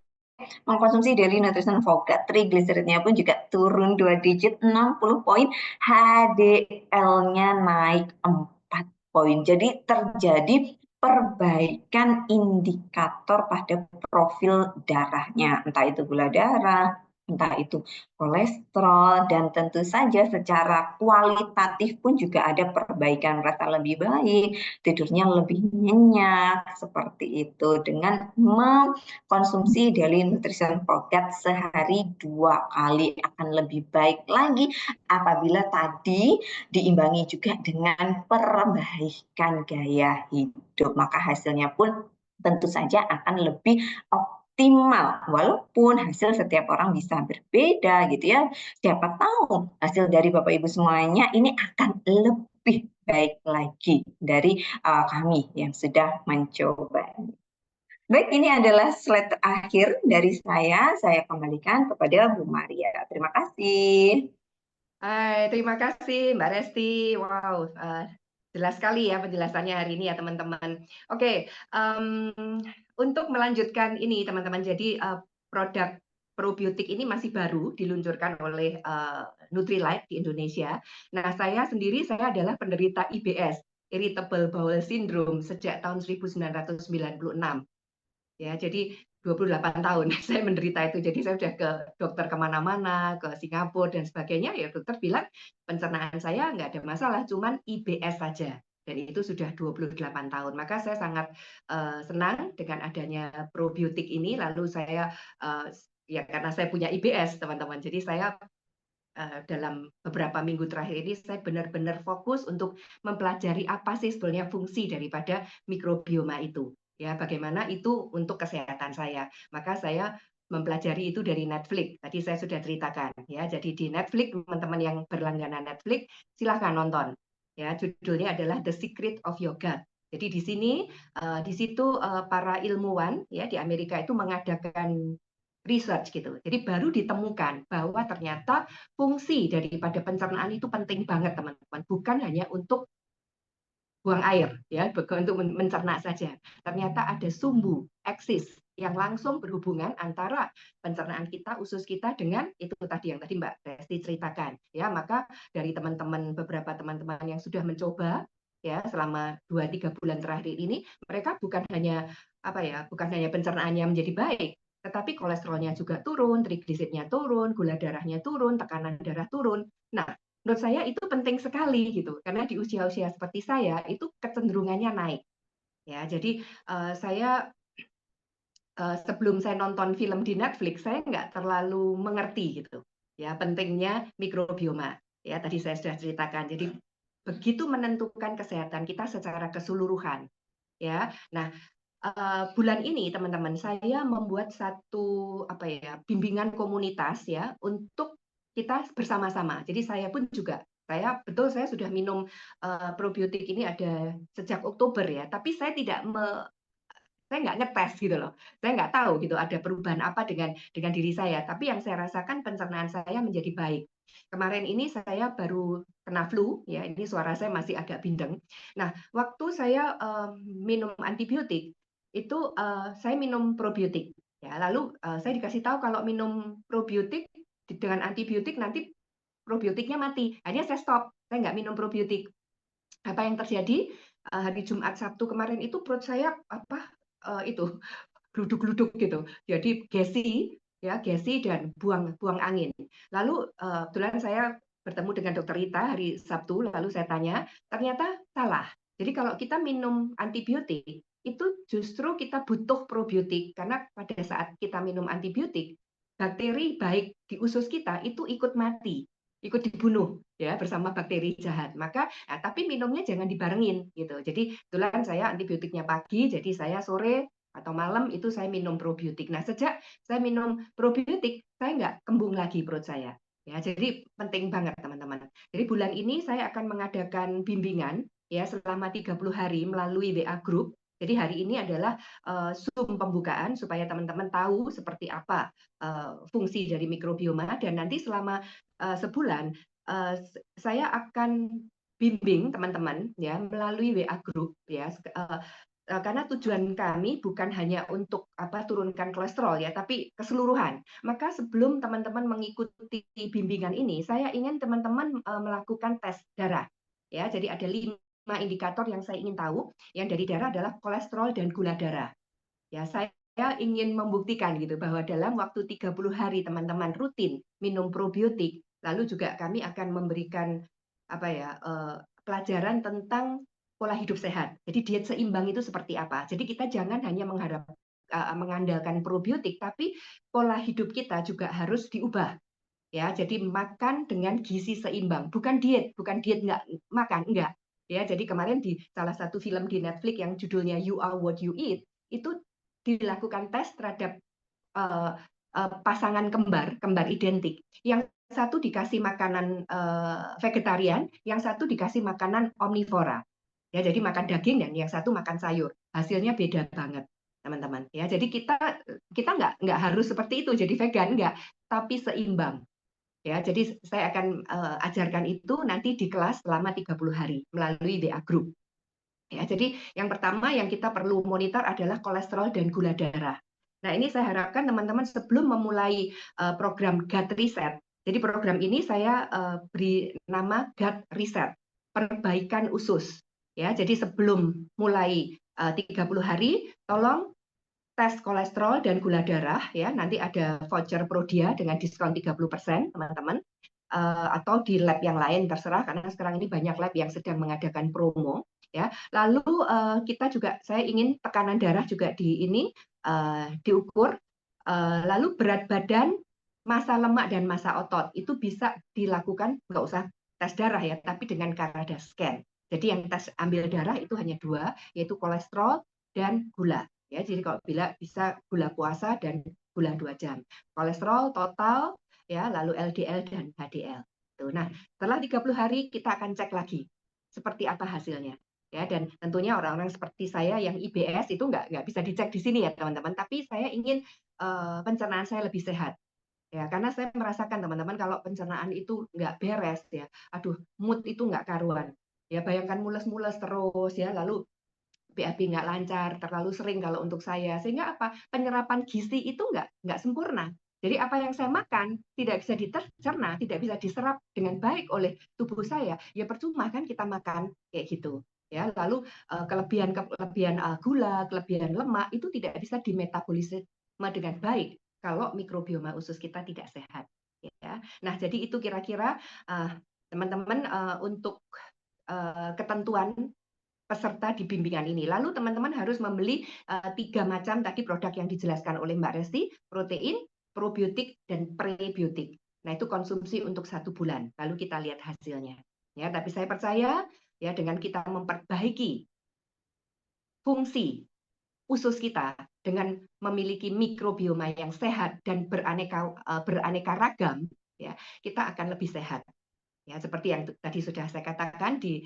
mengkonsumsi daily nutrition forgot, trigliseridnya pun juga turun 2 digit, 60 poin, HDL-nya naik 4 poin. Jadi terjadi perbaikan indikator pada profil darahnya, entah itu gula darah, entah itu kolesterol, dan tentu saja secara kualitatif pun juga ada perbaikan, merasa lebih baik, tidurnya lebih nyenyak, seperti itu dengan konsumsi daily nutrition forgot sehari 2 kali. Akan lebih baik lagi apabila tadi diimbangi juga dengan perbaikan gaya hidup, maka hasilnya pun tentu saja akan lebih optimal, walaupun hasil setiap orang bisa berbeda gitu ya. Siapa tahu hasil dari Bapak Ibu semuanya ini akan lebih baik lagi dari kami yang sudah mencoba. Baik, ini adalah slide akhir dari saya. Saya kembalikan kepada Bu Maria. Terima kasih. Hai, terima kasih Mbak Resti. Wow, jelas sekali ya penjelasannya hari ini ya teman-teman. Oke, untuk melanjutkan ini teman-teman, jadi produk probiotik ini masih baru diluncurkan oleh Nutrilite di Indonesia. Nah, saya adalah penderita IBS, Irritable Bowel Syndrome, sejak tahun 1996. Ya, jadi 28 tahun saya menderita itu. Jadi saya sudah ke dokter kemana-mana, ke Singapura dan sebagainya. Ya dokter bilang pencernaan saya nggak ada masalah, cuman IBS saja. Dan itu sudah 28 tahun. Maka saya sangat senang dengan adanya probiotik ini. Lalu saya ya karena saya punya IBS teman-teman. Jadi saya dalam beberapa minggu terakhir ini saya benar-benar fokus untuk mempelajari apa sih sebetulnya fungsi daripada mikrobioma itu. Ya, bagaimana itu untuk kesehatan saya. Maka saya mempelajari itu dari Netflix. Tadi saya sudah ceritakan ya. Jadi di Netflix, teman-teman yang berlangganan Netflix silahkan nonton. Ya, judulnya adalah The Secret of Your Gut. Jadi di sini di situ para ilmuwan ya di Amerika itu mengadakan research gitu. Jadi baru ditemukan bahwa ternyata fungsi daripada pencernaan itu penting banget teman-teman, bukan hanya untuk buang air ya, bukan untuk mencerna saja. Ternyata ada sumbu eksis yang langsung berhubungan antara pencernaan kita, usus kita dengan itu tadi yang tadi Mbak Resti ceritakan ya. Maka dari teman-teman, beberapa teman-teman yang sudah mencoba ya selama 2-3 bulan terakhir ini, mereka bukan hanya bukan hanya pencernaannya menjadi baik, tetapi kolesterolnya juga turun, trigliseridnya turun, gula darahnya turun, tekanan darah turun. Nah, menurut saya itu penting sekali gitu, karena di usia-usia seperti saya itu kecenderungannya naik. Ya, jadi saya sebelum saya nonton film di Netflix, saya nggak terlalu mengerti gitu, ya pentingnya mikrobioma. Ya, tadi saya sudah ceritakan. Jadi begitu menentukan kesehatan kita secara keseluruhan. Ya, nah bulan ini teman-teman saya membuat satu bimbingan komunitas ya untuk kita bersama-sama. Jadi saya pun juga saya sudah minum probiotik ini ada sejak Oktober ya, tapi saya nggak ngetes gitu loh. Saya nggak tahu gitu ada perubahan apa dengan diri saya. Tapi yang saya rasakan pencernaan saya menjadi baik. Kemarin ini saya baru kena flu, ya ini suara saya masih agak bindeng. Nah, waktu saya minum antibiotik itu saya minum probiotik. Ya, lalu saya dikasih tahu kalau minum probiotik dengan antibiotik nanti probiotiknya mati. Akhirnya saya stop, saya nggak minum probiotik. Apa yang terjadi hari Jumat Sabtu kemarin itu perut saya itu gluduk-gluduk gitu. Jadi gesi ya, gesi dan buang angin. Lalu kebetulan saya bertemu dengan dokter Rita hari Sabtu, lalu saya tanya, ternyata salah. Jadi kalau kita minum antibiotik, itu justru kita butuh probiotik, karena pada saat kita minum antibiotik, bakteri baik di usus kita itu ikut mati, ikut dibunuh ya bersama bakteri jahat. Maka tapi minumnya jangan dibarengin gitu. Jadi kebetulan saya antibiotiknya pagi, jadi saya sore atau malam itu saya minum probiotik. Nah, sejak saya minum probiotik, saya nggak kembung lagi perut saya. Ya, jadi penting banget teman-teman. Jadi bulan ini saya akan mengadakan bimbingan ya selama 30 hari melalui WA Group. Jadi hari ini adalah Zoom pembukaan supaya teman-teman tahu seperti apa fungsi dari mikrobioma, dan nanti selama sebulan saya akan bimbing teman-teman ya melalui WA Group ya, karena tujuan kami bukan hanya untuk turunkan kolesterol ya, tapi keseluruhan. Maka sebelum teman-teman mengikuti bimbingan ini, saya ingin teman-teman melakukan tes darah. Ya, jadi ada 5 indikator yang saya ingin tahu. Yang dari darah adalah kolesterol dan gula darah. Ya, saya ingin membuktikan gitu bahwa dalam waktu 30 hari teman-teman rutin minum probiotik, lalu juga kami akan memberikan pelajaran tentang pola hidup sehat. Jadi diet seimbang itu seperti apa. Jadi kita jangan hanya mengandalkan probiotik, tapi pola hidup kita juga harus diubah. Ya, jadi makan dengan gizi seimbang, bukan diet nggak makan, enggak. Ya, jadi kemarin di salah satu film di Netflix yang judulnya You Are What You Eat, itu dilakukan tes terhadap pasangan kembar identik. Yang satu dikasih makanan vegetarian, yang satu dikasih makanan omnivora. Ya, jadi makan daging dan yang satu makan sayur. Hasilnya beda banget, teman-teman. Ya, jadi kita nggak harus seperti itu jadi vegan, nggak, tapi seimbang. Ya, jadi saya akan ajarkan itu nanti di kelas selama 30 hari melalui WA Group. Ya, jadi yang pertama yang kita perlu monitor adalah kolesterol dan gula darah. Nah, ini saya harapkan teman-teman sebelum memulai program Gut Reset. Jadi program ini saya beri nama Gut Reset, perbaikan usus. Ya, jadi sebelum mulai 30 hari, tolong tes kolesterol dan gula darah ya, nanti ada voucher Prodia dengan diskon 30% teman-teman, atau di lab yang lain terserah, karena sekarang ini banyak lab yang sedang mengadakan promo ya. Lalu kita juga, saya ingin tekanan darah juga diukur, lalu berat badan, massa lemak dan massa otot itu bisa dilakukan, nggak usah tes darah ya, tapi dengan Carada Scan. Jadi yang tes ambil darah itu hanya 2, yaitu kolesterol dan gula. Ya, jadi kalau bisa gula puasa dan gula 2 jam. Kolesterol total ya, lalu LDL dan HDL. Tuh. Nah, setelah 30 hari kita akan cek lagi seperti apa hasilnya. Ya, dan tentunya orang-orang seperti saya yang IBS itu nggak bisa dicek di sini ya teman-teman, tapi saya ingin pencernaan saya lebih sehat. Ya, karena saya merasakan teman-teman kalau pencernaan itu nggak beres ya, aduh mood itu nggak karuan. Ya, bayangkan mules-mules terus ya, lalu BAB nggak lancar, terlalu sering kalau untuk saya. Sehingga apa? Penyerapan gizi itu nggak sempurna. Jadi apa yang saya makan tidak bisa dicerna, tidak bisa diserap dengan baik oleh tubuh saya. Ya percuma kan kita makan kayak gitu. Ya, lalu kelebihan gula, kelebihan lemak itu tidak bisa dimetabolisme dengan baik kalau mikrobioma usus kita tidak sehat. Ya. Nah, jadi itu kira-kira teman-teman untuk ketentuan peserta di bimbingan ini. Lalu teman-teman harus membeli 3 macam tadi produk yang dijelaskan oleh Mbak Resti, protein, probiotik, dan prebiotik. Nah, itu konsumsi untuk 1 bulan. Lalu kita lihat hasilnya. Ya, tapi saya percaya ya dengan kita memperbaiki fungsi usus kita dengan memiliki mikrobioma yang sehat dan beraneka ragam, ya, kita akan lebih sehat. Ya, seperti yang tadi sudah saya katakan di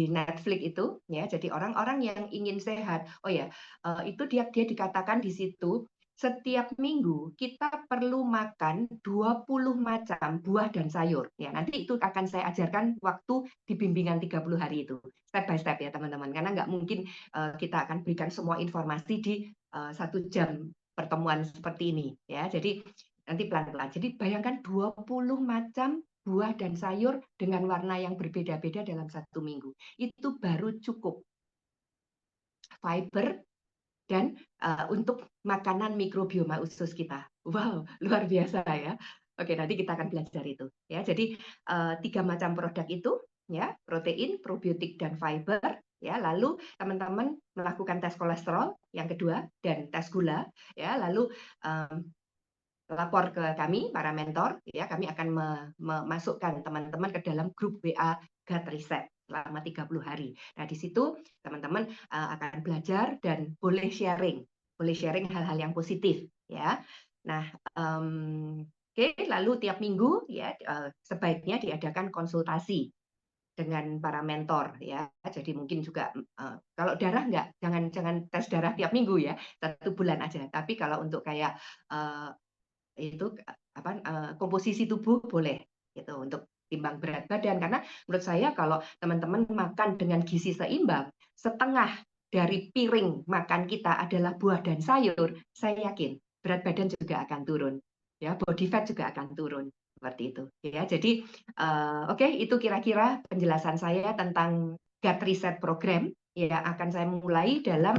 Netflix itu ya, jadi orang-orang yang ingin sehat, oh ya, itu dia dikatakan di situ setiap minggu kita perlu makan 20 macam buah dan sayur. Ya, nanti itu akan saya ajarkan waktu di bimbingan 30 hari itu. Step by step ya teman-teman, karena nggak mungkin kita akan berikan semua informasi di 1 jam pertemuan seperti ini ya. Jadi nanti pelan-pelan. Jadi bayangkan 20 macam buah dan sayur dengan warna yang berbeda-beda dalam 1 minggu. Itu baru cukup fiber dan untuk makanan mikrobioma usus kita. Wow, luar biasa ya. Oke, nanti kita akan belajar itu ya. Jadi 3 macam produk itu ya, protein, probiotik dan fiber ya. Lalu teman-teman melakukan tes kolesterol yang kedua dan tes gula ya. Lalu lapor ke kami para mentor ya. Kami akan memasukkan teman-teman ke dalam grup WA Gut Reset selama 30 hari. Nah, di situ teman-teman akan belajar dan boleh sharing hal-hal yang positif ya. Nah, Oke, lalu tiap minggu ya sebaiknya diadakan konsultasi dengan para mentor ya. Jadi mungkin juga kalau darah enggak, jangan tes darah tiap minggu ya, 1 bulan aja. Tapi kalau untuk kayak itu komposisi tubuh boleh gitu untuk timbang berat badan, karena menurut saya kalau teman-teman makan dengan gizi seimbang, setengah dari piring makan kita adalah buah dan sayur, saya yakin berat badan juga akan turun ya, body fat juga akan turun seperti itu ya. Jadi oke, itu kira-kira penjelasan saya tentang Gut Reset Program ya, akan saya mulai dalam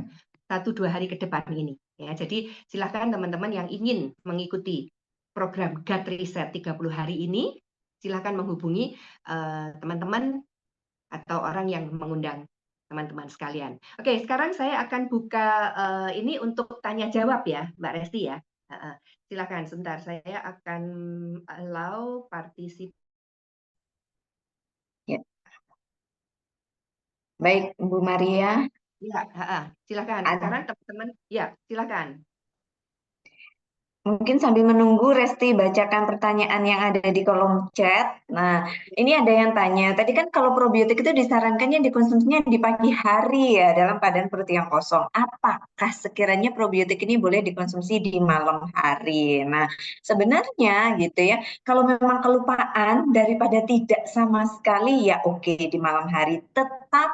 1-2 hari ke depan ini ya. Jadi silakan teman-teman yang ingin mengikuti program Gut Reset 30 hari ini, silakan menghubungi teman-teman atau orang yang mengundang teman-teman sekalian. Oke, sekarang saya akan buka ini untuk tanya jawab ya, Mbak Resti ya. Silakan sebentar, saya akan allow participate. Ya. Baik, Bu Maria. Ya, silakan. Sekarang teman-teman, ya silakan. Mungkin sambil menunggu Resti bacakan pertanyaan yang ada di kolom chat. Nah, ini ada yang tanya, tadi kan kalau probiotik itu disarankannya dikonsumsinya di pagi hari ya, dalam keadaan perut yang kosong. Apakah sekiranya probiotik ini boleh dikonsumsi di malam hari? Nah, sebenarnya gitu ya, kalau memang kelupaan daripada tidak sama sekali ya oke di malam hari. Tetapi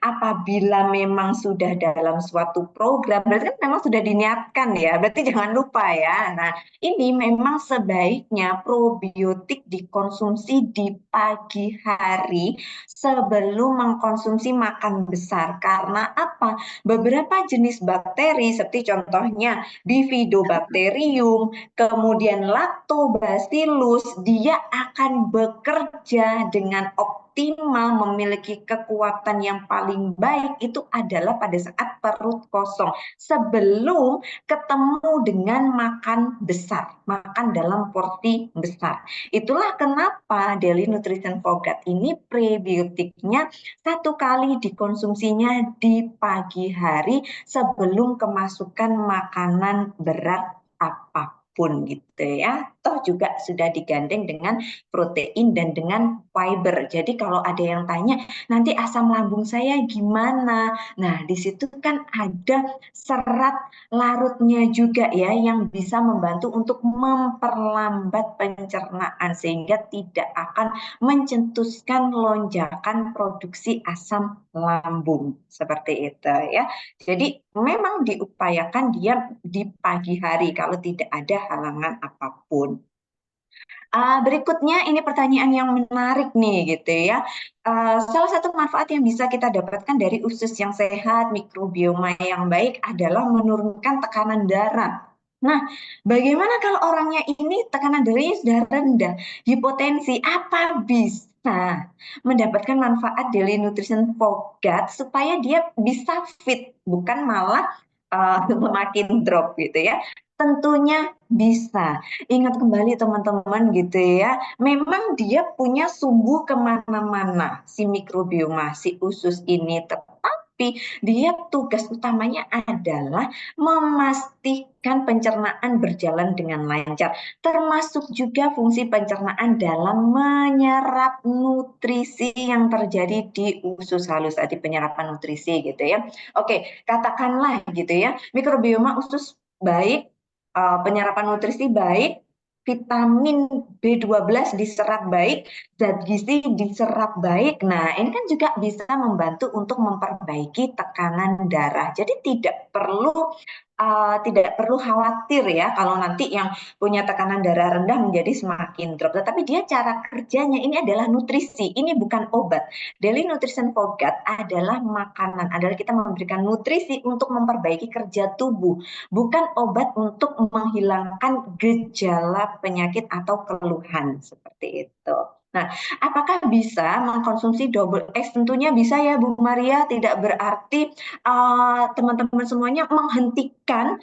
apabila memang sudah dalam suatu program, berarti kan memang sudah diniatkan ya, berarti jangan lupa ya. Nah, ini memang sebaiknya probiotik dikonsumsi di pagi hari sebelum mengkonsumsi makan besar. Karena apa? Beberapa jenis bakteri seperti contohnya Bifidobacterium, kemudian Lactobacillus, dia akan bekerja dengan optimal, memiliki kekuatan yang paling baik itu adalah pada saat perut kosong sebelum ketemu dengan makan besar, makan dalam porsi besar. Itulah kenapa Daily Nutrition for Gut ini prebiotiknya 1 kali dikonsumsinya di pagi hari sebelum kemasukan makanan berat apapun gitu ya. Toh juga sudah digandeng dengan protein dan dengan fiber. Jadi kalau ada yang tanya, nanti asam lambung saya gimana? Nah, di situ kan ada serat larutnya juga ya yang bisa membantu untuk memperlambat pencernaan sehingga tidak akan mencetuskan lonjakan produksi asam lambung seperti itu ya. Jadi memang diupayakan dia di pagi hari kalau tidak ada halangan apapun. Berikutnya ini pertanyaan yang menarik nih gitu ya. Salah satu manfaat yang bisa kita dapatkan dari usus yang sehat, mikrobioma yang baik adalah menurunkan tekanan darah. Nah, bagaimana kalau orangnya ini tekanan darahnya sudah rendah, hipotensi, apa bisa mendapatkan manfaat Daily Nutrition for Gut supaya dia bisa fit, bukan malah semakin drop gitu ya. Tentunya bisa. Ingat kembali teman-teman gitu ya, memang dia punya sumbu kemana-mana si mikrobioma, si usus ini, tetapi dia tugas utamanya adalah memastikan pencernaan berjalan dengan lancar, termasuk juga fungsi pencernaan dalam menyerap nutrisi yang terjadi di usus halus, tadi penyerapan nutrisi gitu ya. Oke, katakanlah gitu ya, mikrobioma usus baik, penyerapan nutrisi baik, vitamin B12 diserap baik, zat gizi diserap baik. Nah, ini kan juga bisa membantu untuk memperbaiki tekanan darah. Jadi tidak perlu tidak perlu khawatir ya kalau nanti yang punya tekanan darah rendah menjadi semakin drop. Tetapi dia cara kerjanya ini adalah nutrisi, ini bukan obat. Daily Nutrition for Gut adalah makanan, adalah kita memberikan nutrisi untuk memperbaiki kerja tubuh, bukan obat untuk menghilangkan gejala penyakit atau keluhan seperti itu. Nah, apakah bisa mengkonsumsi double X? Tentunya bisa ya Bu Maria, tidak berarti teman-teman semuanya menghentikan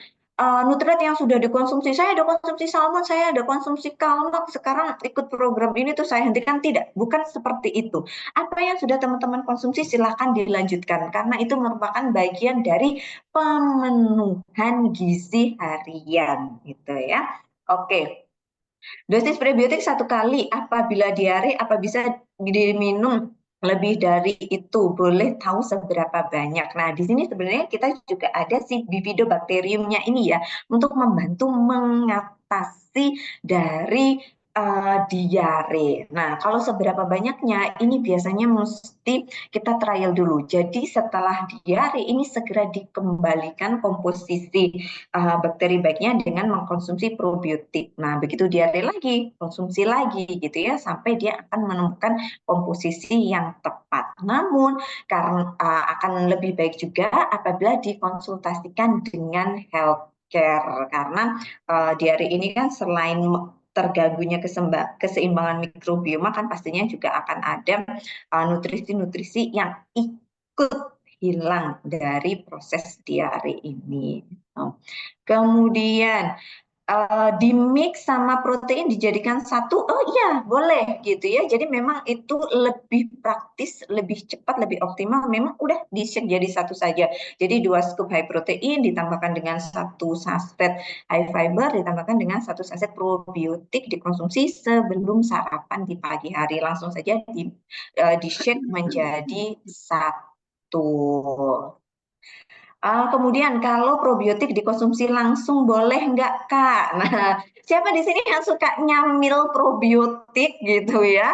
nutrien yang sudah dikonsumsi. Saya ada konsumsi salmon, saya ada konsumsi kalmak, sekarang ikut program ini tuh saya hentikan. Tidak, bukan seperti itu. Apa yang sudah teman-teman konsumsi silahkan dilanjutkan, karena itu merupakan bagian dari pemenuhan gizi harian, gitu ya. Oke. Dosis prebiotik 1 kali apabila diare, apa bisa diminum lebih dari itu? Boleh tahu seberapa banyak? Nah, di sini sebenarnya kita juga ada si bifidobakteriumnya ini ya, untuk membantu mengatasi dari diare. Nah, kalau seberapa banyaknya ini biasanya mesti kita trial dulu. Jadi setelah diare ini segera dikembalikan komposisi bakteri baiknya dengan mengkonsumsi probiotik. Nah, begitu diare lagi, konsumsi lagi gitu ya, sampai dia akan menemukan komposisi yang tepat. Namun, karena akan lebih baik juga apabila dikonsultasikan dengan healthcare, karena diare ini kan selain terganggunya keseimbangan mikrobioma kan pastinya juga akan ada nutrisi-nutrisi yang ikut hilang dari proses diare ini. Kemudian di mix sama protein dijadikan satu, oh iya boleh gitu ya. Jadi memang itu lebih praktis, lebih cepat, lebih optimal. Memang udah di-shake jadi satu saja. Jadi 2 scoop high protein ditambahkan dengan 1 saset high fiber, ditambahkan dengan 1 saset probiotik, dikonsumsi sebelum sarapan di pagi hari. Langsung saja di-shake menjadi satu. Kemudian kalau probiotik dikonsumsi langsung boleh nggak Kak? Nah, siapa di sini yang suka nyamil probiotik gitu ya?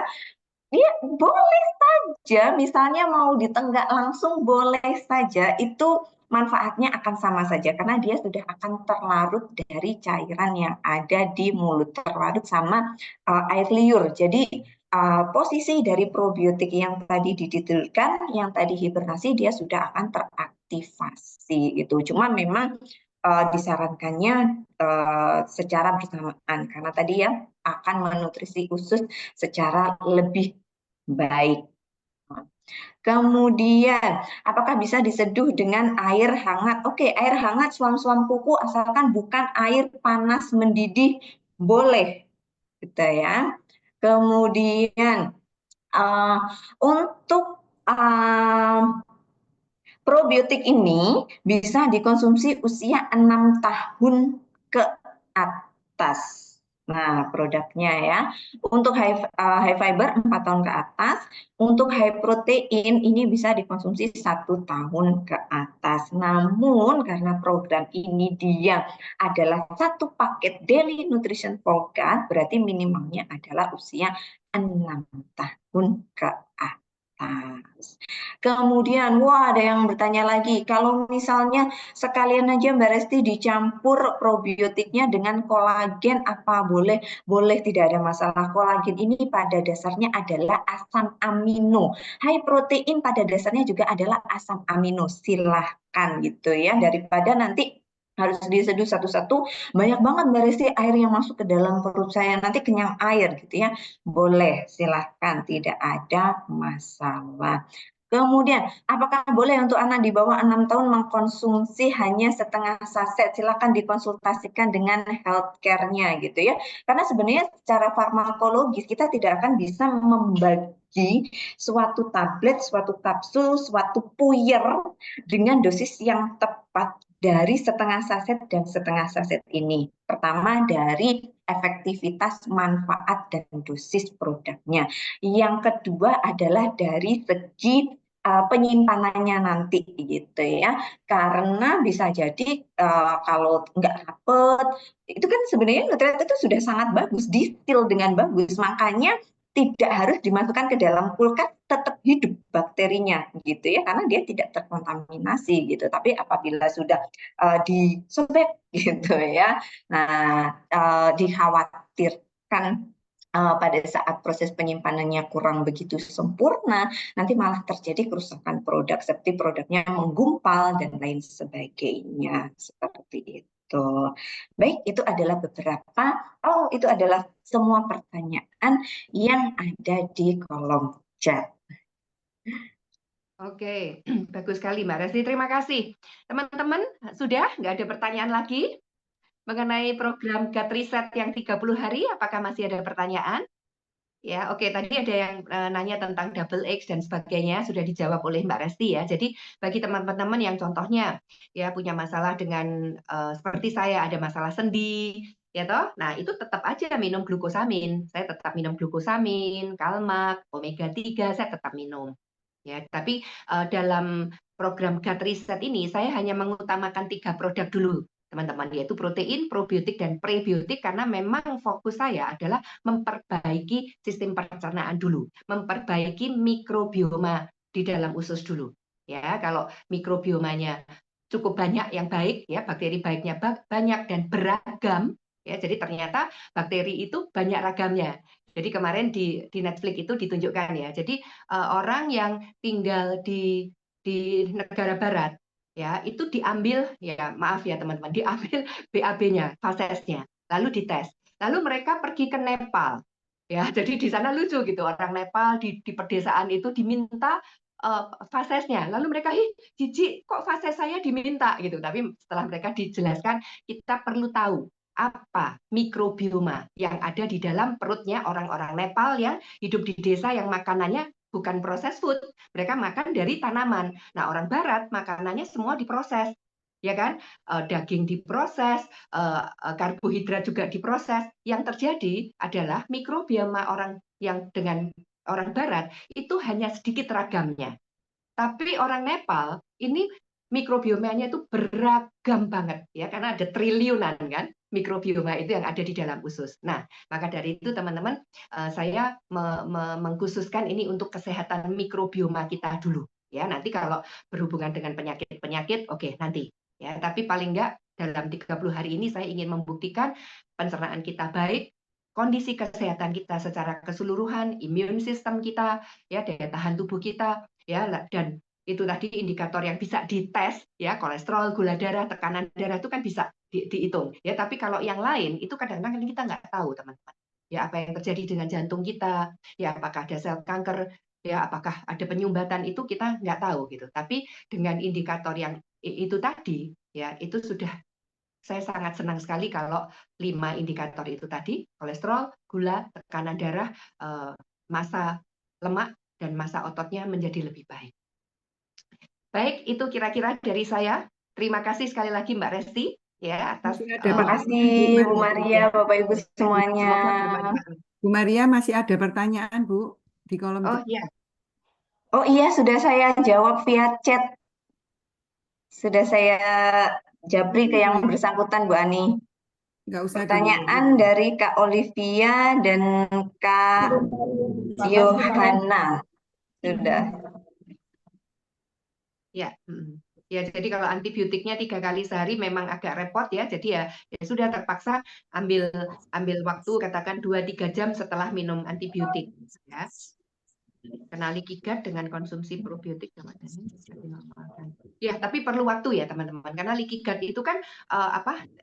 Dia boleh saja, misalnya mau ditenggak langsung boleh saja, itu manfaatnya akan sama saja karena dia sudah akan terlarut dari cairan yang ada di mulut, terlarut sama air liur. Jadi posisi dari probiotik yang tadi dididilkan, yang tadi hibernasi, dia sudah akan teraktivasi gitu. Cuma memang disarankannya secara bersamaan karena tadi ya akan menutrisi usus secara lebih baik. Kemudian, apakah bisa diseduh dengan air hangat? Oke, air hangat suam-suam kuku asalkan bukan air panas mendidih, boleh, gitu ya. Kemudian, untuk probiotik ini bisa dikonsumsi usia 6 tahun ke atas. Nah, produknya ya. Untuk high fiber 4 tahun ke atas, untuk high protein ini bisa dikonsumsi 1 tahun ke atas. Namun karena program ini dia adalah satu paket daily nutrition for gut, berarti minimalnya adalah usia 6 tahun ke atas. Kemudian, wah ada yang bertanya lagi, kalau misalnya sekalian aja Mbak Resti dicampur probiotiknya dengan kolagen, apa boleh? Boleh, tidak ada masalah. Kolagen ini pada dasarnya adalah asam amino. High protein pada dasarnya juga adalah asam amino. Silahkan gitu ya, daripada nanti harus diseduh satu-satu, banyak banget Mbak Resti air yang masuk ke dalam perut saya, nanti kenyang air gitu ya. Boleh, silahkan, tidak ada masalah. Kemudian, apakah boleh untuk anak di bawah 6 tahun mengkonsumsi hanya setengah saset? Silakan dikonsultasikan dengan healthcare-nya gitu ya. Karena sebenarnya secara farmakologis kita tidak akan bisa membagi suatu tablet, suatu kapsul, suatu puyer dengan dosis yang tepat dari setengah saset dan setengah saset ini. Pertama dari efektivitas, manfaat, dan dosis produknya. Yang kedua adalah dari segi penyimpanannya nanti gitu ya, karena bisa jadi kalau nggak rapet itu kan sebenarnya nutrien itu sudah sangat bagus, distill dengan bagus, makanya tidak harus dimasukkan ke dalam kulkas, tetap hidup bakterinya gitu ya, karena dia tidak terkontaminasi gitu. Tapi apabila sudah disobek gitu ya, nah dikhawatirkan pada saat proses penyimpanannya kurang begitu sempurna, nanti malah terjadi kerusakan produk seperti produknya menggumpal dan lain sebagainya seperti itu. Baik, itu adalah itu adalah semua pertanyaan yang ada di kolom chat. Oke, bagus sekali Mbak Resti. Terima kasih. Teman-teman, sudah nggak ada pertanyaan lagi mengenai program GAT Reset yang 30 hari? Apakah masih ada pertanyaan? Ya, oke. Tadi ada yang nanya tentang double X dan sebagainya, sudah dijawab oleh Mbak Resti ya. Jadi bagi teman-teman yang contohnya ya punya masalah dengan seperti saya ada masalah sendi, ya toh. Nah, itu tetap aja minum glukosamin. Saya tetap minum glukosamin, Kalmak, omega 3 saya tetap minum. Ya, tapi dalam program GAT Reset ini saya hanya mengutamakan 3 produk dulu, teman-teman, yaitu protein, probiotik, dan prebiotik karena memang fokus saya adalah memperbaiki sistem pencernaan dulu, memperbaiki mikrobioma di dalam usus dulu. Ya, kalau mikrobiomanya cukup banyak yang baik, ya bakteri baiknya banyak dan beragam, ya jadi ternyata bakteri itu banyak ragamnya. Jadi kemarin di Netflix itu ditunjukkan ya. Jadi orang yang tinggal di negara barat ya itu diambil ya maaf ya teman-teman diambil BAB-nya, fasesnya, lalu dites. Lalu mereka pergi ke Nepal. Ya, jadi di sana lucu gitu orang Nepal di pedesaan itu diminta fasesnya. Lalu mereka, "Ih, jijik kok fases saya diminta?" gitu. Tapi setelah mereka dijelaskan, kita perlu tahu apa mikrobioma yang ada di dalam perutnya orang-orang Nepal yang hidup di desa yang makanannya bukan proses food, mereka makan dari tanaman. Nah, orang barat makanannya semua diproses, ya kan? Daging diproses, karbohidrat juga diproses. Yang terjadi adalah mikrobioma orang yang dengan orang barat itu hanya sedikit ragamnya. Tapi orang Nepal ini mikrobiomanya itu beragam banget ya karena ada triliunan kan mikrobioma itu yang ada di dalam usus. Nah, maka dari itu teman-teman saya mengkhususkan ini untuk kesehatan mikrobioma kita dulu ya. Nanti kalau berhubungan dengan penyakit-penyakit oke nanti ya, tapi paling enggak dalam 30 hari ini saya ingin membuktikan pencernaan kita baik, kondisi kesehatan kita secara keseluruhan, imun sistem kita, ya daya tahan tubuh kita, ya dan itu tadi indikator yang bisa dites ya kolesterol, gula darah, tekanan darah itu kan bisa dihitung ya. Tapi kalau yang lain itu kadang-kadang kita nggak tahu teman-teman. Ya apa yang terjadi dengan jantung kita, ya apakah ada sel kanker, ya apakah ada penyumbatan itu kita nggak tahu gitu. Tapi dengan indikator yang itu tadi ya itu sudah saya sangat senang sekali kalau 5 indikator itu tadi kolesterol, gula, tekanan darah, massa lemak dan massa ototnya menjadi lebih baik. Baik, itu kira-kira dari saya. Terima kasih sekali lagi Mbak Resti ya atas Terima kasih Bu Maria, Bapak Ibu semuanya. semoga bermanfaat. Bu Maria masih ada pertanyaan Bu di kolom Oh chat. iya. Oh iya, sudah saya jawab via chat. Sudah saya jabri ke yang bersangkutan Bu Ani. Nggak usah Pertanyaan dari Kak Olivia dan Kak Yohana. Sudah. Ya, ya jadi kalau antibiotiknya 3 kali sehari memang agak repot ya. Jadi ya sudah terpaksa ambil waktu katakan 2-3 jam setelah minum antibiotik ya. Kenali kigat dengan konsumsi probiotik ya, tapi perlu waktu ya teman-teman karena leaky gut itu kan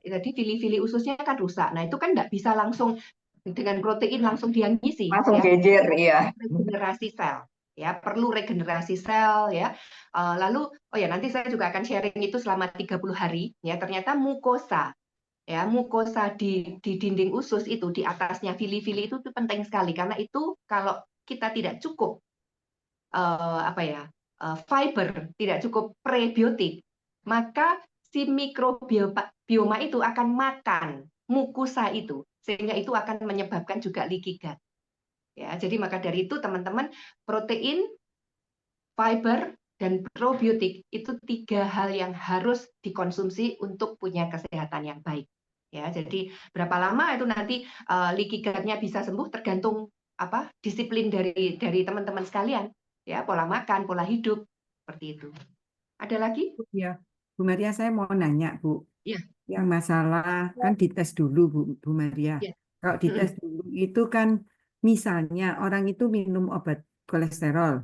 tadi fili-fili ususnya kan rusak. Nah, itu kan nggak bisa langsung dengan protein langsung dia ngisi Langsung ya. jejer ya. Regenerasi sel. Ya, perlu regenerasi sel ya. Lalu oh ya nanti saya juga akan sharing itu selama 30 hari ya. Ternyata mukosa ya, mukosa di dinding usus itu di atasnya fili-fili itu penting sekali karena itu kalau kita tidak cukup fiber, tidak cukup prebiotik, maka si mikrobioma itu akan makan mukosa itu sehingga itu akan menyebabkan juga leaky gut. Ya, jadi maka dari itu teman-teman protein, fiber dan probiotik itu 3 hal yang harus dikonsumsi untuk punya kesehatan yang baik. Ya, jadi berapa lama itu nanti leaky gut-nya bisa sembuh tergantung disiplin dari teman-teman sekalian, ya, pola makan, pola hidup, seperti itu. Ada lagi? Ya, Bu Maria, saya mau nanya, Bu. Iya. Yang masalah kan dites dulu, Bu Maria. Iya. Kalau dites dulu itu kan misalnya orang itu minum obat kolesterol.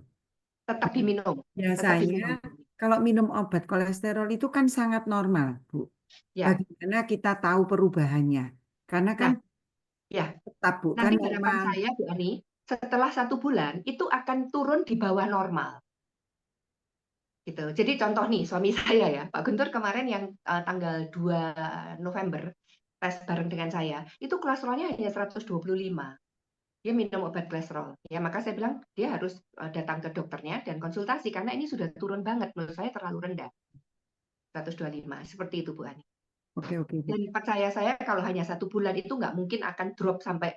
Tetap diminum. Biasanya kalau minum obat kolesterol itu kan sangat normal, Bu. Ya. Bagaimana kita tahu perubahannya? Karena kan ya, tetap, Bu, kan nanti harapan normal. saya, Bu Ani, setelah 1 bulan itu akan turun di bawah normal. Gitu. Jadi contoh nih, suami saya ya, Pak Guntur kemarin yang tanggal 2 November tes bareng dengan saya, itu kolesterolnya hanya 125. Dia minum obat kolesterol. Ya, maka saya bilang dia harus datang ke dokternya dan konsultasi karena ini sudah turun banget, menurut saya terlalu rendah. 125, seperti itu Bu Ani. Oke, Bu. Dan percaya saya kalau hanya 1 bulan itu nggak mungkin akan drop sampai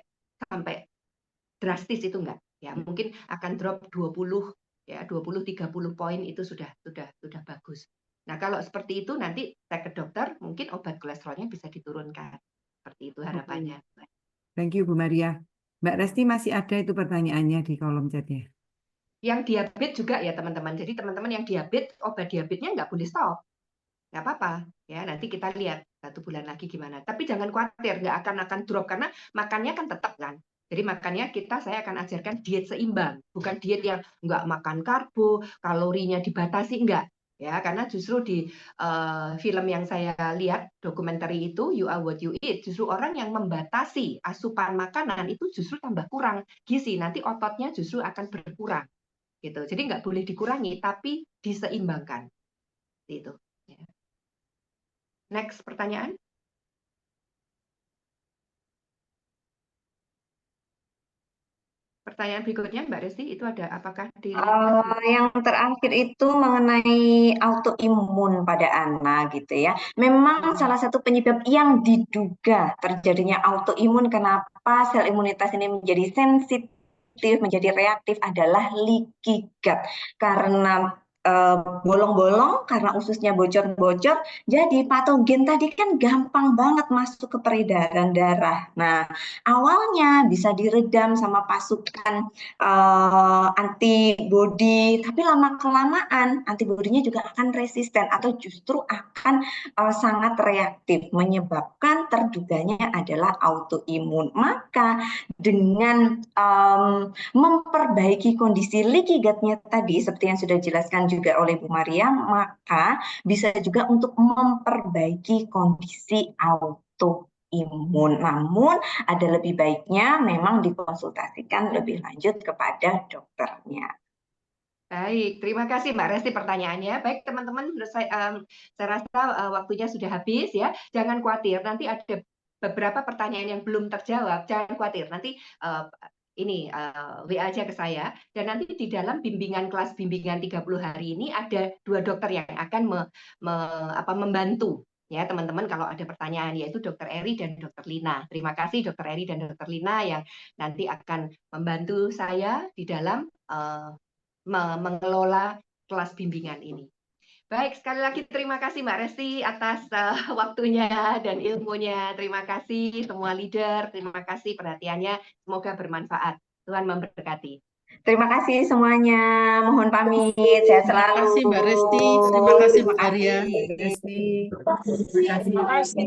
drastis, itu enggak. Ya, mungkin akan drop 20 ya, 20-30 poin itu sudah bagus. Nah, kalau seperti itu nanti saya ke dokter, mungkin obat kolesterolnya bisa diturunkan. Seperti itu harapannya. Thank you, Bu Maria. Mbak Resti masih ada itu pertanyaannya di kolom chatnya. Yang diabetes juga ya teman-teman. Jadi teman-teman yang diabetes, obat diabetesnya nggak boleh stop. Nggak apa-apa. Ya, nanti kita lihat 1 bulan lagi gimana. Tapi jangan khawatir, nggak akan drop karena makannya kan tetap kan. Jadi makanya saya akan ajarkan diet seimbang, bukan diet yang nggak makan karbo, kalorinya dibatasi, enggak. Ya, karena justru di film yang saya lihat, dokumenter itu You Are What You Eat, justru orang yang membatasi asupan makanan itu justru tambah kurang gizi, nanti ototnya justru akan berkurang. Gitu. Jadi nggak boleh dikurangi, tapi diseimbangkan. Itu. Next pertanyaan. Pertanyaan berikutnya, Mbak Resti, itu ada apakah yang terakhir itu mengenai autoimun pada anak gitu ya. Memang salah satu penyebab yang diduga terjadinya autoimun kenapa sel imunitas ini menjadi sensitif, menjadi reaktif adalah leaky gut. Karena bolong-bolong, karena ususnya bocor-bocor, jadi patogen tadi kan gampang banget masuk ke peredaran darah. Nah, awalnya bisa diredam sama pasukan antibodi, tapi lama-kelamaan antibodinya juga akan resisten atau justru akan sangat reaktif, menyebabkan terduganya adalah autoimun. Maka dengan memperbaiki kondisi leaky gut-nya tadi, seperti yang sudah dijelaskan juga oleh Bu Maria, maka bisa juga untuk memperbaiki kondisi autoimun. Namun ada lebih baiknya memang dikonsultasikan lebih lanjut kepada dokternya. Baik, terima kasih Mbak Resti pertanyaannya. Baik teman-teman, saya rasa waktunya sudah habis ya. Jangan khawatir, nanti ada beberapa pertanyaan yang belum terjawab. Jangan khawatir, nanti WA aja ke saya. Dan nanti di dalam kelas bimbingan 30 hari ini ada 2 dokter yang akan membantu. Ya teman-teman, kalau ada pertanyaan, yaitu Dr. Eri dan Dr. Lina. Terima kasih Dr. Eri dan Dr. Lina yang nanti akan membantu saya di dalam mengelola kelas bimbingan ini. Baik, sekali lagi terima kasih Mbak Resti atas waktunya dan ilmunya. Terima kasih semua leader, terima kasih perhatiannya. Semoga bermanfaat. Tuhan memberkati. Terima kasih semuanya. Mohon pamit. Sehat selalu. Terima kasih Mbak Resti. Terima kasih Mbak Maria. Terima kasih.